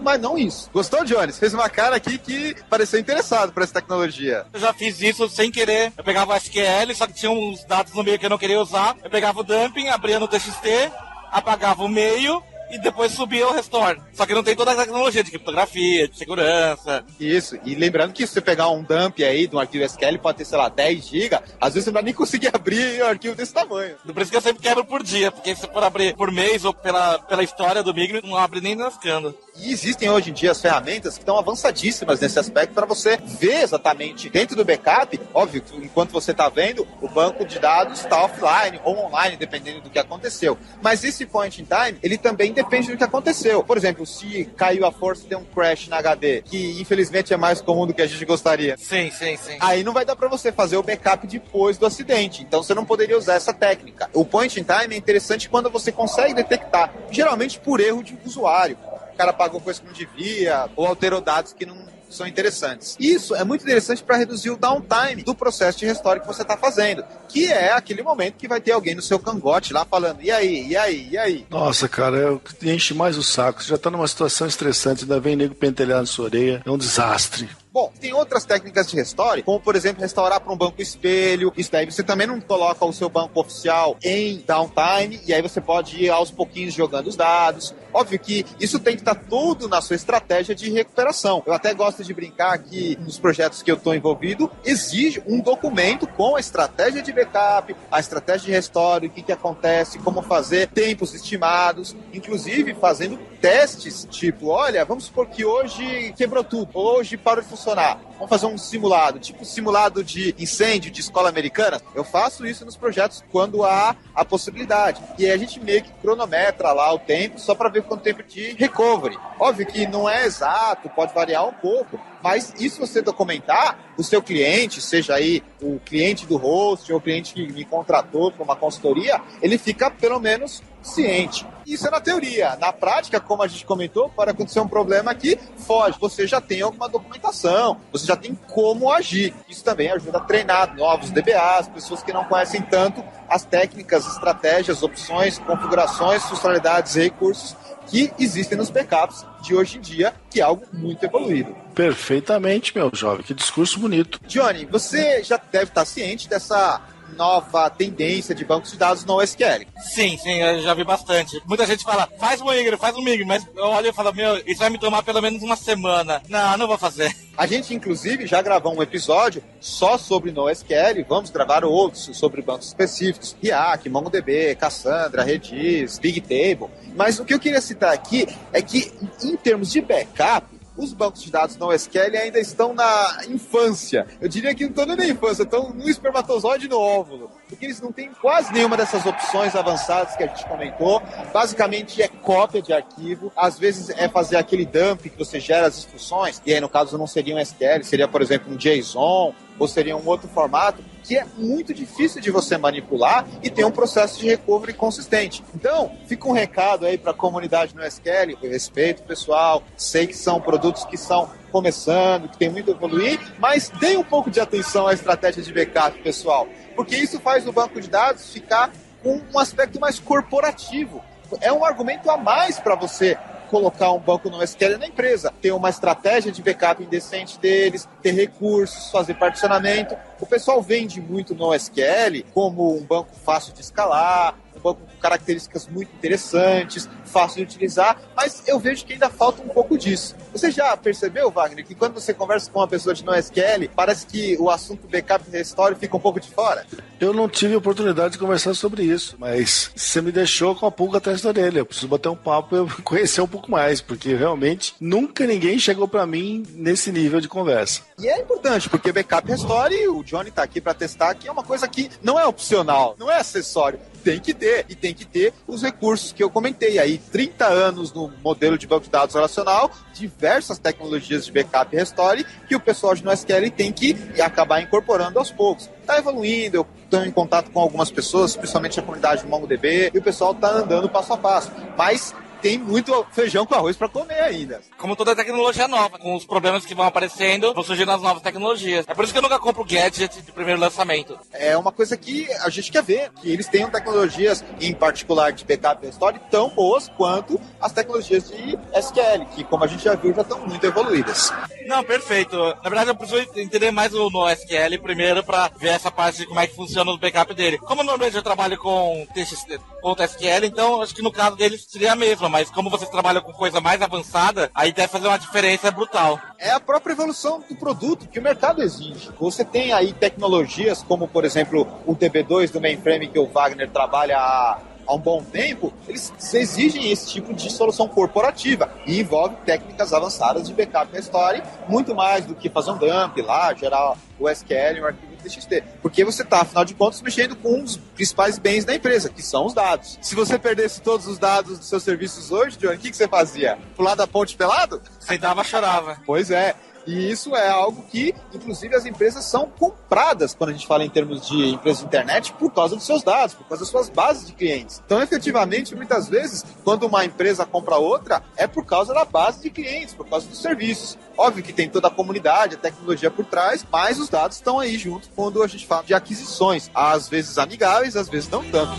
mas não isso. Gostou, Jones? Fez uma cara aqui que pareceu interessado por essa tecnologia. Eu já fiz isso sem querer. Eu pegava o SQL, só que tinha uns dados no meio que eu não queria usar. Eu pegava o dumping, abria no TXT, apagava o meio e depois subia o restore. Só que não tem toda a tecnologia de criptografia, de segurança. Isso, e lembrando que se você pegar um dump aí de um arquivo SQL, pode ter, sei lá, 10 GB, às vezes você não vai nem conseguir abrir um arquivo desse tamanho. Por isso que eu sempre quebro por dia, porque se for abrir por mês ou pela história do Migros, não abre nem nascando. E existem hoje em dia as ferramentas que estão avançadíssimas nesse aspecto para você ver exatamente dentro do backup, óbvio, enquanto você está vendo, o banco de dados está offline ou online, dependendo do que aconteceu. Mas esse point in time, ele também depende do que aconteceu. Por exemplo, se caiu a força e tem um crash na HD, que infelizmente é mais comum do que a gente gostaria. Sim. Aí não vai dar para você fazer o backup depois do acidente. Então você não poderia usar essa técnica. O point in time é interessante quando você consegue detectar, geralmente por erro de usuário. O cara pagou coisa que não devia, ou alterou dados que não são interessantes. Isso é muito interessante para reduzir o downtime do processo de restore que você está fazendo, que é aquele momento que vai ter alguém no seu cangote lá falando, e aí? Nossa, cara, enche mais o saco. Você já tá numa situação estressante, ainda vem nego pentelhar na sua orelha. É um desastre. Bom, tem outras técnicas de restore, como por exemplo restaurar para um banco espelho. Isso daí você também não coloca o seu banco oficial em downtime, e aí você pode ir aos pouquinhos jogando os dados. Óbvio que isso tem que estar tudo na sua estratégia de recuperação. Eu até gosto de brincar que nos projetos que eu estou envolvido, exige um documento com a estratégia de backup, a estratégia de restore, o que acontece, como fazer, tempos estimados, inclusive fazendo testes, tipo, olha, vamos supor que hoje quebrou tudo, hoje parou de funcionar. Vamos fazer um simulado, tipo simulado de incêndio de escola americana. Eu faço isso nos projetos quando há a possibilidade. E aí a gente meio que cronometra lá o tempo, só para ver quanto tempo de recovery. Óbvio que não é exato, pode variar um pouco, mas isso você documentar, o seu cliente, seja aí o cliente do host ou o cliente que me contratou para uma consultoria, ele fica pelo menos ciente. Isso é na teoria. Na prática, como a gente comentou, pode acontecer um problema que foge. Você já tem alguma documentação, você já tem como agir. Isso também ajuda a treinar novos DBAs, pessoas que não conhecem tanto as técnicas, estratégias, opções, configurações, funcionalidades e recursos que existem nos backups de hoje em dia, que é algo muito evoluído. Perfeitamente, meu jovem. Que discurso bonito. Johnny, você já deve estar ciente dessa nova tendência de bancos de dados no SQL. Sim, eu já vi bastante. Muita gente fala, faz um migrate, mas eu olho e falo, meu, isso vai me tomar pelo menos uma semana. Não vou fazer. A gente, inclusive, já gravou um episódio só sobre NoSQL, vamos gravar outros sobre bancos específicos, Riak, MongoDB, Cassandra, Redis, Bigtable. Mas o que eu queria citar aqui é que, em termos de backup, os bancos de dados NoSQL ainda estão na infância. Eu diria que não estão nem na infância, estão no espermatozoide e no óvulo. Porque eles não têm quase nenhuma dessas opções avançadas que a gente comentou. Basicamente é cópia de arquivo. Às vezes é fazer aquele dump que você gera as instruções. E aí, no caso, não seria um SQL, seria, por exemplo, um JSON, ou seria um outro formato, que é muito difícil de você manipular e tem um processo de recovery consistente. Então, fica um recado aí para a comunidade no SQL, eu respeito o pessoal, sei que são produtos que estão começando, que tem muito a evoluir, mas deem um pouco de atenção à estratégia de backup, pessoal, porque isso faz o banco de dados ficar com um aspecto mais corporativo. É um argumento a mais para você colocar um banco no SQL na empresa, ter uma estratégia de backup indecente deles, ter recursos, fazer particionamento. O pessoal vende muito no SQL como um banco fácil de escalar, um banco com características muito interessantes, fácil de utilizar, mas eu vejo que ainda falta um pouco disso. Você já percebeu, Wagner, que quando você conversa com uma pessoa de NoSQL, parece que o assunto backup e restore fica um pouco de fora? Eu não tive oportunidade de conversar sobre isso, mas você me deixou com a pulga atrás da orelha. Eu preciso bater um papo e conhecer um pouco mais, porque realmente nunca ninguém chegou pra mim nesse nível de conversa. E é importante, porque backup e restore, o Johnny tá aqui pra testar, que é uma coisa que não é opcional, não é acessório. Tem que ter, e tem que ter os recursos que eu comentei aí, 30 anos no modelo de banco de dados relacional, diversas tecnologias de backup e restore, que o pessoal de NoSQL tem que acabar incorporando aos poucos. Tá evoluindo, eu estou em contato com algumas pessoas, principalmente a comunidade do MongoDB, e o pessoal tá andando passo a passo, mas tem muito feijão com arroz para comer ainda. Como toda tecnologia nova, com os problemas que vão aparecendo, vão surgindo as novas tecnologias. É por isso que eu nunca compro gadget de primeiro lançamento. É uma coisa que a gente quer ver, que eles tenham tecnologias, em particular de backup e restore, tão boas quanto as tecnologias de SQL, que, como a gente já viu, já estão muito evoluídas. Não, perfeito. Na verdade, eu preciso entender mais o NoSQL primeiro para ver essa parte de como é que funciona o backup dele. Como normalmente eu trabalho com .SQL, então acho que no caso deles seria a mesma. Mas como vocês trabalham com coisa mais avançada, aí deve fazer uma diferença brutal. É a própria evolução do produto que o mercado exige. Você tem aí tecnologias como, por exemplo, o DB2 do mainframe que o Wagner trabalha há um bom tempo, eles exigem esse tipo de solução corporativa e envolve técnicas avançadas de backup e restore, muito mais do que fazer um dump lá, gerar o SQL e um arquivo TXT, porque você está, afinal de contas, mexendo com um dos principais bens da empresa, que são os dados. Se você perdesse todos os dados dos seus serviços hoje, Johnny, o que você fazia? Pular da ponte pelado? Sentava, chorava. Pois é. E isso é algo que, inclusive, as empresas são compradas, quando a gente fala em termos de empresa de internet, por causa dos seus dados, por causa das suas bases de clientes. Então, efetivamente, muitas vezes, quando uma empresa compra outra, é por causa da base de clientes, por causa dos serviços. Óbvio que tem toda a comunidade, a tecnologia por trás, mas os dados estão aí junto quando a gente fala de aquisições, às vezes amigáveis, às vezes não tanto.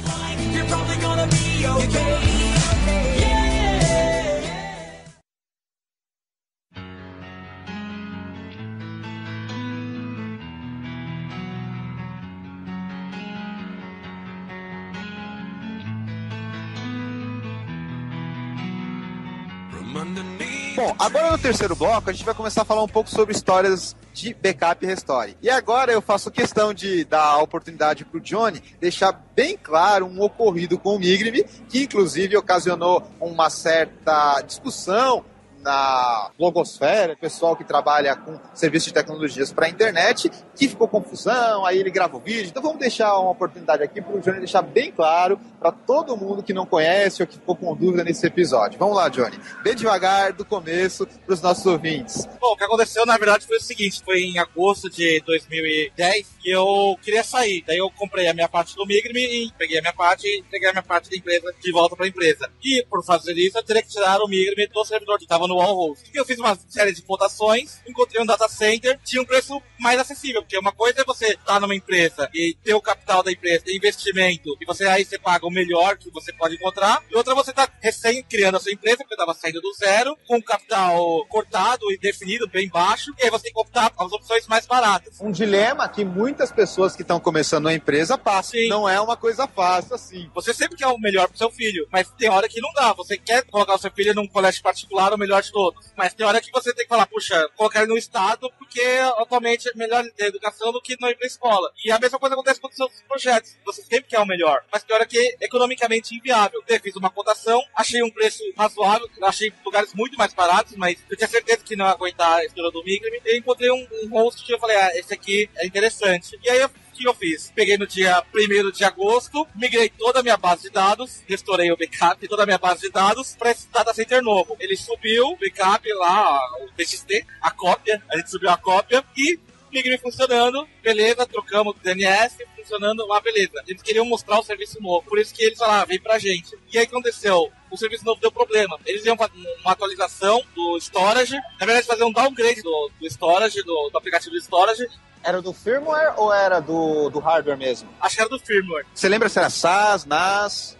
Bom, agora no terceiro bloco a gente vai começar a falar um pouco sobre histórias de backup e restore. E agora eu faço questão de dar a oportunidade pro Johnny deixar bem claro um ocorrido com o Migrime, que inclusive ocasionou uma certa discussão na blogosfera, pessoal que trabalha com serviços de tecnologias para a internet, que ficou confusão, aí ele grava o vídeo. Então vamos deixar uma oportunidade aqui para o Johnny deixar bem claro para todo mundo que não conhece ou que ficou com dúvida nesse episódio. Vamos lá, Johnny. Bem devagar, do começo, para os nossos ouvintes. Bom, o que aconteceu, na verdade, foi o seguinte. Foi em agosto de 2010 que eu queria sair. Daí eu comprei a minha parte do Migrime e peguei a minha parte e entreguei a minha parte da empresa de volta para a empresa. E, por fazer isso, eu teria que tirar o Migrime do servidor que estava no Wallhost. Eu fiz uma série de cotações, encontrei um data center, tinha um preço mais acessível, porque uma coisa é você estar numa empresa e ter o capital da empresa, ter investimento, e aí você paga o melhor que você pode encontrar, e outra você tá recém criando a sua empresa, porque eu estava saindo do zero, com o capital cortado e definido, bem baixo, e aí você tem que optar as opções mais baratas. Um dilema que muitas pessoas que estão começando a empresa passam. Sim. Não é uma coisa fácil assim. Você sempre quer o melhor pro seu filho, mas tem hora que não dá. Você quer colocar o seu filho num colégio particular, o melhor de todos. Mas tem hora que você tem que falar, puxa, colocar ele no estado, porque atualmente é melhor ter educação do que não ir pra escola. E a mesma coisa acontece com os seus projetos. Você sempre quer o melhor, mas tem hora que é economicamente inviável. Eu fiz uma cotação, achei um preço razoável, achei lugares muito mais baratos, mas eu tinha certeza que não ia aguentar a estrutura do Migrime. E encontrei um host que eu falei, esse aqui é interessante. E aí o que eu fiz? Peguei no dia 1º de agosto, migrei toda a minha base de dados, restaurei o backup, toda a minha base de dados para esse data center novo. Ele subiu o backup lá, o TXT, a cópia, a gente subiu a cópia e Migrime funcionando, beleza, trocamos o DNS, funcionando, beleza. Eles queriam mostrar o serviço novo, por isso que eles falaram, vem pra gente. E aí o que aconteceu? O serviço novo deu problema. Eles iam fazer uma atualização do storage, na verdade fazer um downgrade do storage, do aplicativo do storage. Era do firmware ou era do hardware mesmo? Acho que era do firmware. Você lembra se era SAS, NAS?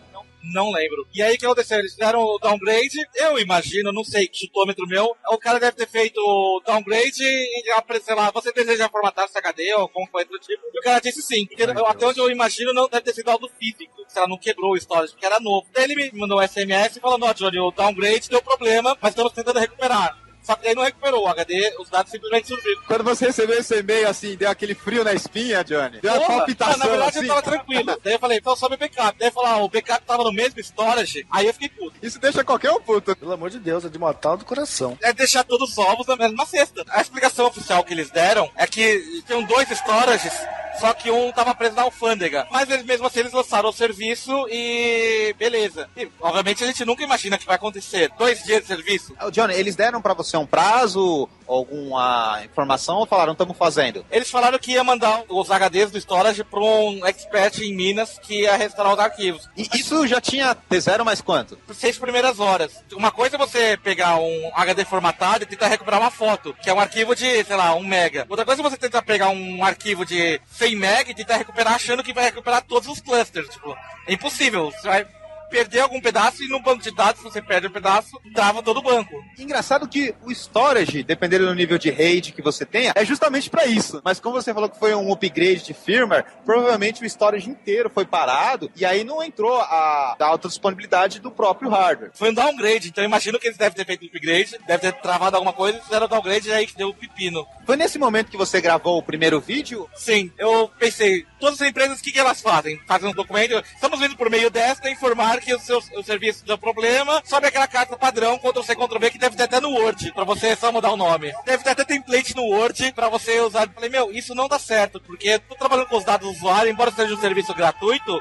Não lembro. E aí o que aconteceu? Eles fizeram o downgrade, eu imagino, não sei, chutômetro meu, o cara deve ter feito o downgrade e apareceu lá, você deseja formatar esse HD ou alguma coisa do tipo? E o cara disse sim, porque até onde eu imagino não deve ter sido algo físico, se ela não quebrou o storage, porque era novo. Daí ele me mandou um SMS e falou, não, Johnny, o downgrade deu problema, mas estamos tentando recuperar. Só que aí não recuperou o HD, os dados simplesmente surgiram. Quando você recebeu esse e-mail assim, deu aquele frio na espinha, Johnny? Deu uma palpitação na verdade assim? eu tava tranquilo. Daí eu falei, então sobe o backup. Daí eu falei, o backup tava no mesmo storage, aí eu fiquei puto. Isso deixa qualquer um puto. Pelo amor de Deus, é de matar do coração. É deixar todos os ovos na mesma cesta. A explicação oficial que eles deram é que tinham 2 storages, só que um tava preso na alfândega. Mas eles mesmo assim eles lançaram o serviço e beleza. E obviamente a gente nunca imagina que vai acontecer. 2 dias de serviço. Johnny, eles deram pra você um prazo, alguma informação ou falaram, estamos fazendo? Eles falaram que ia mandar os HDs do storage para um expert em Minas que ia restaurar os arquivos. E isso já tinha T0 mais quanto? 6 primeiras horas. Uma coisa é você pegar um HD formatado e tentar recuperar uma foto, que é um arquivo de, sei lá, 1 mega. Outra coisa é você tentar pegar um arquivo de 100 mega e tentar recuperar achando que vai recuperar todos os clusters. Tipo, é impossível. Você vai perder algum pedaço e no banco de dados, se você perde um pedaço, trava todo o banco. Engraçado que o storage, dependendo do nível de RAID que você tenha, é justamente para isso. Mas como você falou que foi um upgrade de firmware, provavelmente o storage inteiro foi parado e aí não entrou a alta disponibilidade do próprio hardware. Foi um downgrade, então eu imagino que eles devem ter feito um upgrade, deve ter travado alguma coisa e fizeram o downgrade e aí que deu o pepino. Foi nesse momento que você gravou o primeiro vídeo? Sim, eu pensei, todas as empresas, o que elas fazem? Fazem um documento, estamos vindo por meio desta informar que o serviço deu problema, sobe aquela carta padrão, Ctrl-C, Ctrl-V, que deve ter até no Word, pra você só mudar o nome. Deve ter até template no Word pra você usar. Eu falei, isso não dá certo, porque eu tô trabalhando com os dados do usuário, embora seja um serviço gratuito,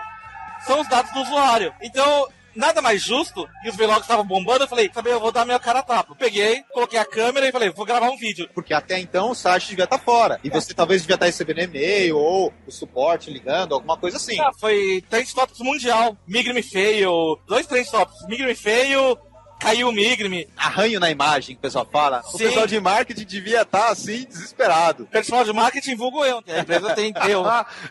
são os dados do usuário. Então, nada mais justo, e os vlogs estavam bombando, eu falei, eu vou dar minha cara a tapa. Peguei, coloquei a câmera e falei, vou gravar um vídeo. Porque até então o site devia estar fora. E você talvez devia estar recebendo e-mail ou o suporte ligando, alguma coisa assim. Foi Trend Topics mundial. Migrime fail, 2 Trend Topics. Migrime fail, caiu o Migrime. Arranho na imagem, que o pessoal fala. Sim. O pessoal de marketing devia estar assim, desesperado. Pessoal de marketing vulgo eu, a empresa tem eu.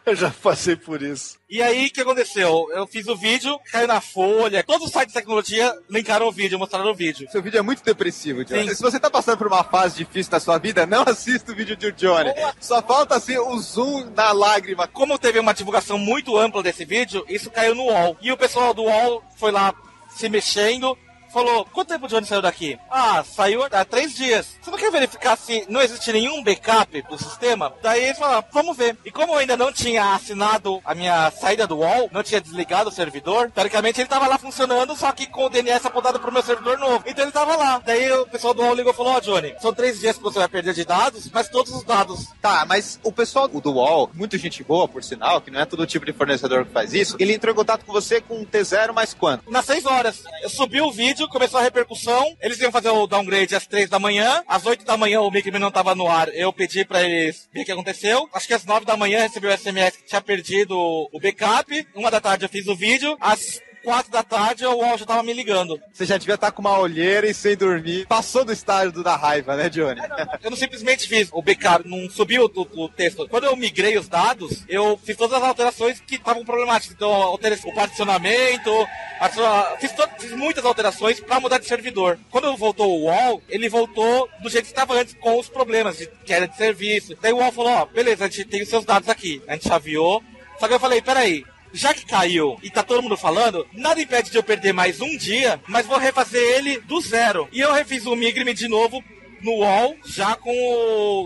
Eu já passei por isso. E aí, o que aconteceu? Eu fiz o vídeo, caiu na Folha, todos os sites de tecnologia linkaram o vídeo, mostraram o vídeo. Seu vídeo é muito depressivo, Johnny. Sim. Se você tá passando por uma fase difícil na sua vida, não assista o vídeo de Johnny. Só falta, assim, o zoom na lágrima. Como teve uma divulgação muito ampla desse vídeo, isso caiu no UOL. E o pessoal do UOL foi lá se mexendo, falou, quanto tempo o Johnny saiu daqui? Ah, saiu há 3 dias. Você não quer verificar se não existe nenhum backup do sistema? Daí eles falaram, vamos ver. E como eu ainda não tinha assinado a minha saída do UOL, não tinha desligado o servidor, teoricamente ele tava lá funcionando, só que com o DNS apontado pro meu servidor novo. Então ele tava lá. Daí o pessoal do UOL ligou e falou, Johnny, são 3 dias que você vai perder de dados, mas todos os dados... Tá, mas o pessoal do UOL, muita gente boa, por sinal, que não é todo tipo de fornecedor que faz isso, ele entrou em contato com você com T0 mais quanto? Nas 6 horas. Eu subi o vídeo, começou a repercussão, eles iam fazer o downgrade às 3 da manhã, às 8 da manhã o Migrime não tava no ar, eu pedi pra eles ver o que aconteceu, acho que às 9 da manhã recebi o SMS que tinha perdido o backup, 1 da tarde eu fiz o vídeo, às 4 da tarde o UOL já tava me ligando. Você já devia estar com uma olheira e sem dormir. Passou do estágio da raiva, né, Johnny? Eu não simplesmente fiz o backup, não subiu o texto. Quando eu migrei os dados, eu fiz todas as alterações que estavam problemáticas. Então, eu alterei o particionamento, fiz muitas alterações para mudar de servidor. Quando voltou o UOL, ele voltou do jeito que estava antes, com os problemas, que era de serviço. Daí o UOL falou, beleza, a gente tem os seus dados aqui. A gente chaveou. Só que eu falei, peraí. Já que caiu e tá todo mundo falando, nada impede de eu perder mais um dia, mas vou refazer ele do zero. E eu refiz o Migrime de novo no UOL, já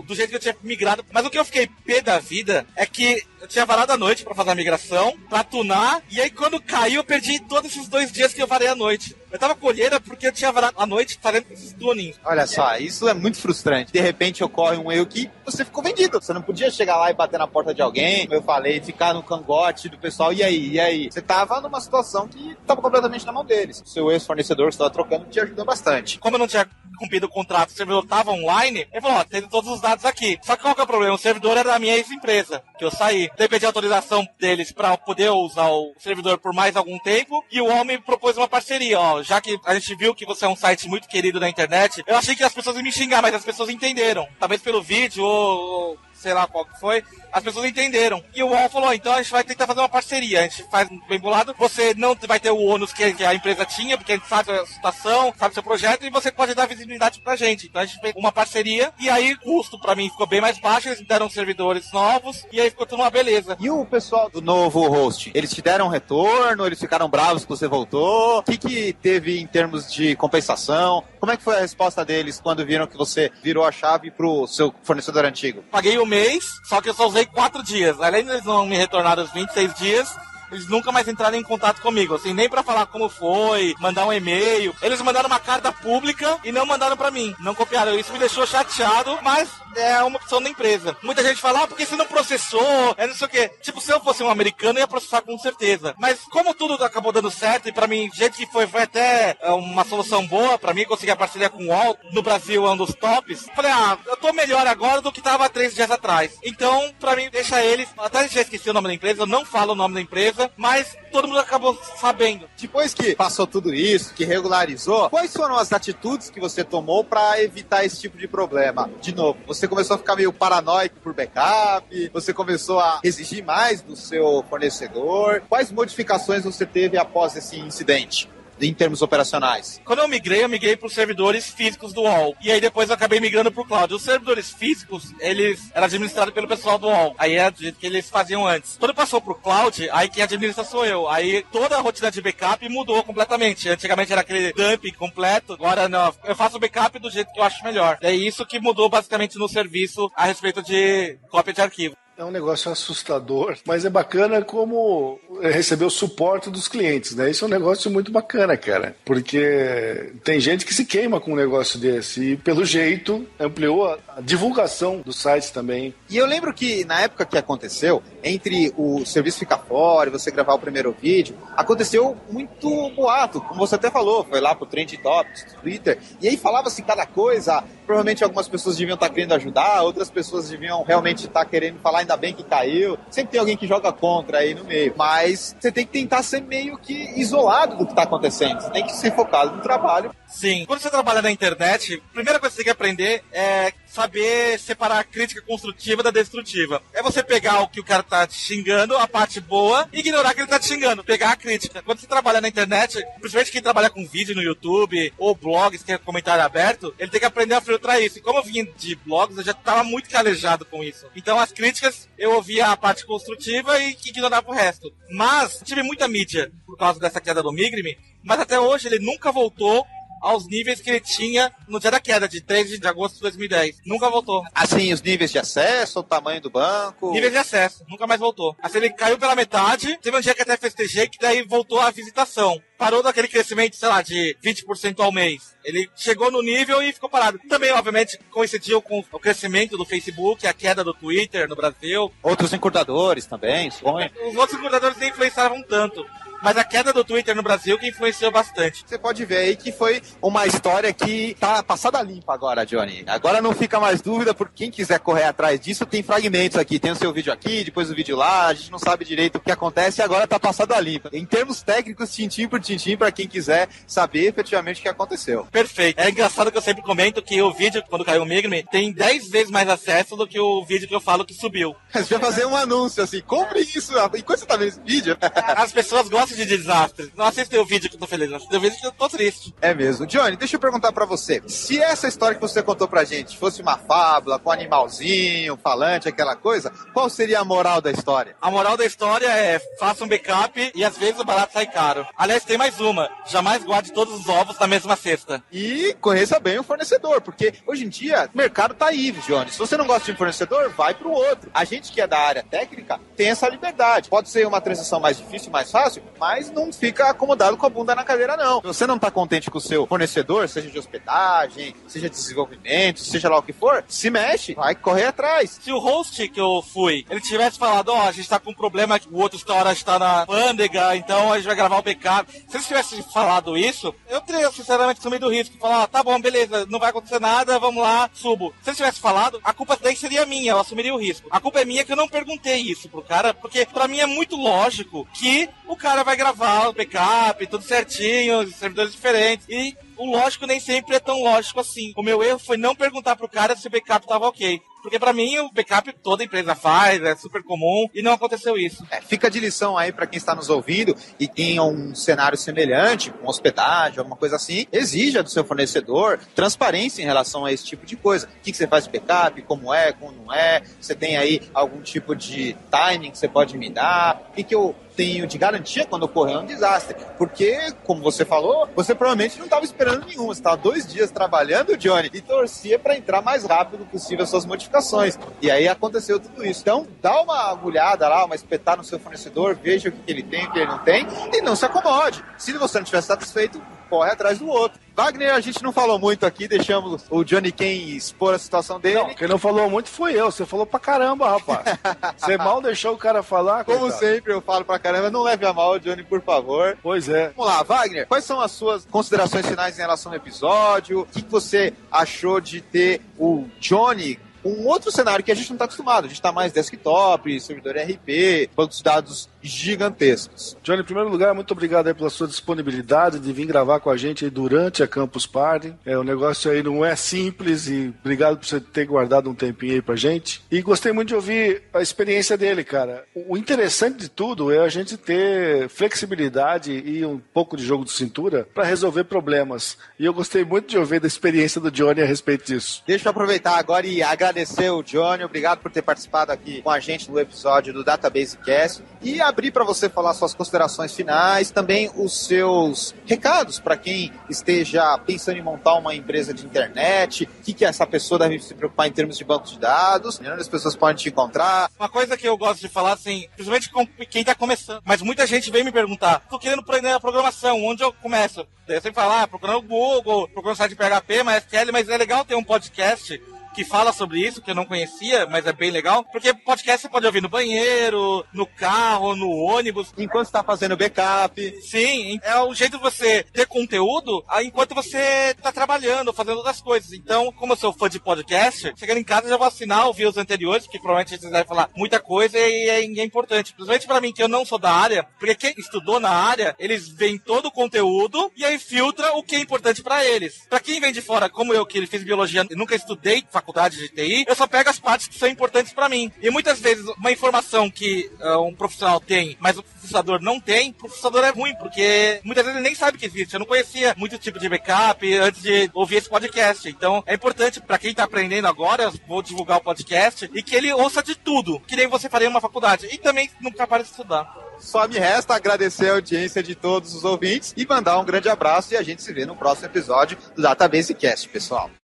do jeito que eu tinha migrado. Mas o que eu fiquei pé da vida é que eu tinha varado a noite pra fazer a migração, pra tunar, e aí quando caiu eu perdi todos esses 2 dias que eu varei a noite. Eu tava com olheira porque eu tinha varado a noite fazendo esses tunings. Olha só, isso é muito frustrante. De repente ocorre um erro que você ficou vendido. Você não podia chegar lá e bater na porta de alguém, como eu falei, ficar no cangote do pessoal, e aí? Você tava numa situação que tava completamente na mão deles. O seu ex-fornecedor que você tava trocando te ajudou bastante. Como eu não tinha cumprido o contrato, o servidor tava online, ele falou, tem todos os dados aqui. Só que qual que é o problema? O servidor era da minha ex-empresa, que eu saí. Daí pedi autorização deles pra poder usar o servidor por mais algum tempo, e o UOL me propôs uma parceria, já que a gente viu que você é um site muito querido na internet, eu achei que as pessoas iam me xingar, mas as pessoas entenderam. Talvez pelo vídeo ou sei lá qual que foi, as pessoas entenderam. E o UOL falou, então a gente vai tentar fazer uma parceria, a gente faz bem bolado, você não vai ter o ônus que a empresa tinha, porque a gente sabe a situação, sabe o seu projeto, e você pode dar visibilidade pra gente. Então a gente fez uma parceria, e aí o custo pra mim ficou bem mais baixo, eles me deram servidores novos, e aí ficou tudo uma beleza. E o pessoal do novo host, eles te deram um retorno, eles ficaram bravos que você voltou? O que teve em termos de compensação? Como é que foi a resposta deles quando viram que você virou a chave pro seu fornecedor antigo? Paguei um mês, só que eu só usei 4 dias. Além de eles não me retornar os 26 dias, eles nunca mais entraram em contato comigo, assim, nem pra falar como foi, mandar um e-mail. Eles mandaram uma carta pública e não mandaram pra mim, não copiaram. Isso me deixou chateado, mas é uma opção da empresa. Muita gente fala, porque você não processou, não sei o quê. Tipo, se eu fosse um americano, eu ia processar com certeza. Mas como tudo acabou dando certo, e pra mim, do jeito que foi até uma solução boa pra mim, conseguir a parceria com o UOL, no Brasil é um dos tops. Falei, eu tô melhor agora do que tava 3 dias atrás. Então, pra mim, deixa eles, até já esqueci o nome da empresa, eu não falo o nome da empresa, mas todo mundo acabou sabendo. Depois que passou tudo isso, que regularizou, quais foram as atitudes que você tomou para evitar esse tipo de problema? De novo, você começou a ficar meio paranoico por backup, você começou a exigir mais do seu fornecedor. Quais modificações você teve após esse incidente? Em termos operacionais. Quando eu migrei para os servidores físicos do UOL. E aí depois eu acabei migrando para o cloud. Os servidores físicos, eles eram administrados pelo pessoal do UOL. Aí é do jeito que eles faziam antes. Quando passou para o cloud, aí quem administra sou eu. Aí toda a rotina de backup mudou completamente. Antigamente era aquele dump completo. Agora não. Eu faço backup do jeito que eu acho melhor. É isso que mudou basicamente no serviço a respeito de cópia de arquivo. É um negócio assustador, mas é bacana como receber o suporte dos clientes, né? Isso é um negócio muito bacana, cara, porque tem gente que se queima com um negócio desse e, pelo jeito, ampliou a divulgação dos sites também. E eu lembro que, na época que aconteceu, entre o serviço ficar fora e você gravar o primeiro vídeo, aconteceu muito boato, como você até falou, foi lá pro Trend Topics, do Twitter, e aí falava-se cada coisa, provavelmente algumas pessoas deviam estar querendo ajudar, outras pessoas deviam realmente estar querendo falar, ainda bem que caiu. Sempre tem alguém que joga contra aí no meio. Mas você tem que tentar ser meio que isolado do que está acontecendo. Você tem que ser focado no trabalho. Sim. Quando você trabalha na internet, a primeira coisa que você tem que aprender é saber separar a crítica construtiva da destrutiva. É você pegar o que o cara tá te xingando, a parte boa, e ignorar que ele tá te xingando. Pegar a crítica. Quando você trabalha na internet, principalmente quem trabalha com vídeo no YouTube, ou blogs, que é comentário aberto, ele tem que aprender a filtrar isso. E como eu vim de blogs, eu já tava muito calejado com isso. Então as críticas, eu ouvia a parte construtiva e ignorava o resto. Mas tive muita mídia por causa dessa queda do Migrime, mas até hoje ele nunca voltou aos níveis que ele tinha no dia da queda, de 13 de agosto de 2010. Nunca voltou. Assim, os níveis de acesso, o tamanho do banco... Níveis de acesso, nunca mais voltou. Assim, ele caiu pela metade, teve um dia que até festejei, que daí voltou a visitação. Parou daquele crescimento, sei lá, de 20% ao mês. Ele chegou no nível e ficou parado. Também, obviamente, coincidiu com o crescimento do Facebook, a queda do Twitter no Brasil. Outros encurtadores também, sonho. Os outros encurtadores nem influenciavam tanto. Mas a queda do Twitter no Brasil que influenciou bastante. Você pode ver aí que foi uma história que tá passada limpa agora, Johnny. Agora não fica mais dúvida, porque quem quiser correr atrás disso, tem fragmentos aqui. Tem o seu vídeo aqui, depois o vídeo lá, a gente não sabe direito o que acontece e agora tá passado a limpa. Em termos técnicos, tintim por tintim, pra quem quiser saber efetivamente o que aconteceu. Perfeito. É engraçado que eu sempre comento que o vídeo, quando caiu o Migme, tem 10 vezes mais acesso do que o vídeo que eu falo que subiu. Você vai fazer um anúncio assim, compre isso, enquanto você tá vendo esse vídeo. As pessoas gostam de desastres. Não assistem o vídeo que eu tô feliz, assistem o vídeo que eu tô triste. É mesmo. Johnny, deixa eu perguntar pra você. Se essa história que você contou pra gente fosse uma fábula, com um animalzinho, falante, aquela coisa, qual seria a moral da história? A moral da história é, faça um backup e às vezes o barato sai caro. Aliás, tem mais uma. Jamais guarde todos os ovos na mesma cesta. E conheça bem o fornecedor, porque hoje em dia o mercado tá aí, Johnny. Se você não gosta de um fornecedor, vai pro outro. A gente que é da área técnica tem essa liberdade. Pode ser uma transição mais difícil, mais fácil, mas não fica acomodado com a bunda na cadeira, não. Se você não tá contente com o seu fornecedor, seja de hospedagem, seja de desenvolvimento, seja lá o que for, se mexe, vai correr atrás. Se o host que eu fui, ele tivesse falado, ó, a gente tá com um problema que o outro storage tá na pândega, então a gente vai gravar o backup. Se eles tivessem falado isso, eu teria, sinceramente, assumido o risco. Falar, ó, tá bom, beleza, não vai acontecer nada, vamos lá, subo. Se eles tivessem falado, a culpa daí seria minha, eu assumiria o risco. A culpa é minha que eu não perguntei isso pro cara, porque pra mim é muito lógico que o cara vai gravar o backup, tudo certinho, servidores diferentes, e o lógico nem sempre é tão lógico assim. O meu erro foi não perguntar pro cara se o backup tava ok. Porque pra mim o backup toda empresa faz, é super comum, e não aconteceu isso. Fica de lição aí pra quem está nos ouvindo e tem um cenário semelhante, com hospedagem, alguma coisa assim, exija do seu fornecedor transparência em relação a esse tipo de coisa. O que você faz de backup, como não é, você tem aí algum tipo de timing que você pode me dar, o que eu tenho de garantia quando ocorrer um desastre. Porque, como você falou, você provavelmente não estava esperando nenhum. Você estava 2 dias trabalhando, Johnny, e torcia para entrar mais rápido possível as suas modificações. E aí aconteceu tudo isso. Então, dá uma agulhada lá, uma espetada no seu fornecedor, veja o que ele tem, o que ele não tem, e não se acomode. Se você não estiver satisfeito, corre atrás do outro. Wagner, a gente não falou muito aqui, deixamos o Johnny Ken expor a situação dele. Não, quem não falou muito fui eu, você falou pra caramba, rapaz. Você mal deixou o cara falar, Como coitado. sempre, eu falo pra caramba, não leve a mal, Johnny, por favor. Pois é. Vamos lá, Wagner, quais são as suas considerações finais em relação ao episódio? O que você achou de ter o Johnny um outro cenário que a gente não está acostumado? A gente está mais desktop, servidor RP, bancos de dados gigantescos. Johnny, em primeiro lugar, muito obrigado aí pela sua disponibilidade de vir gravar com a gente aí durante a Campus Party. O negócio aí não é simples e obrigado por você ter guardado um tempinho aí pra gente. E gostei muito de ouvir a experiência dele, cara. O interessante de tudo é a gente ter flexibilidade e um pouco de jogo de cintura para resolver problemas. E eu gostei muito de ouvir da experiência do Johnny a respeito disso. Deixa eu aproveitar agora e agradecer o Johnny. Obrigado por ter participado aqui com a gente no episódio do Database Cast. E abrir para você falar suas considerações finais, também os seus recados para quem esteja pensando em montar uma empresa de internet, o que essa pessoa deve se preocupar em termos de banco de dados, onde as pessoas podem te encontrar. Uma coisa que eu gosto de falar, assim, principalmente com quem tá começando, mas muita gente vem me perguntar, tô querendo aprender a programação, onde eu começo? Eu sempre falo, procurando o Google, procurando o site de PHP, MySQL, mas é legal ter um podcast que fala sobre isso, que eu não conhecia, mas é bem legal, porque podcast você pode ouvir no banheiro, no carro, no ônibus. Enquanto está fazendo backup. Sim, é o jeito de você ter conteúdo enquanto você está trabalhando, fazendo outras coisas. Então, como eu sou fã de podcast, chegando em casa já vou assinar, ouvir os anteriores, que provavelmente vocês devem falar muita coisa e é importante. Principalmente para mim, que eu não sou da área, porque quem estudou na área, eles veem todo o conteúdo e aí filtra o que é importante para eles. Para quem vem de fora, como eu, que fiz biologia e nunca estudei faculdade de TI, eu só pego as partes que são importantes para mim. E muitas vezes, uma informação que um profissional tem, mas o processador não tem, o processador é ruim, porque muitas vezes ele nem sabe que existe. Eu não conhecia muito tipo de backup antes de ouvir esse podcast. Então, é importante para quem tá aprendendo agora, eu vou divulgar o podcast, e que ele ouça de tudo, que nem você faria em uma faculdade. E também nunca para de estudar. Só me resta agradecer a audiência de todos os ouvintes e mandar um grande abraço e a gente se vê no próximo episódio do Database Cast, pessoal.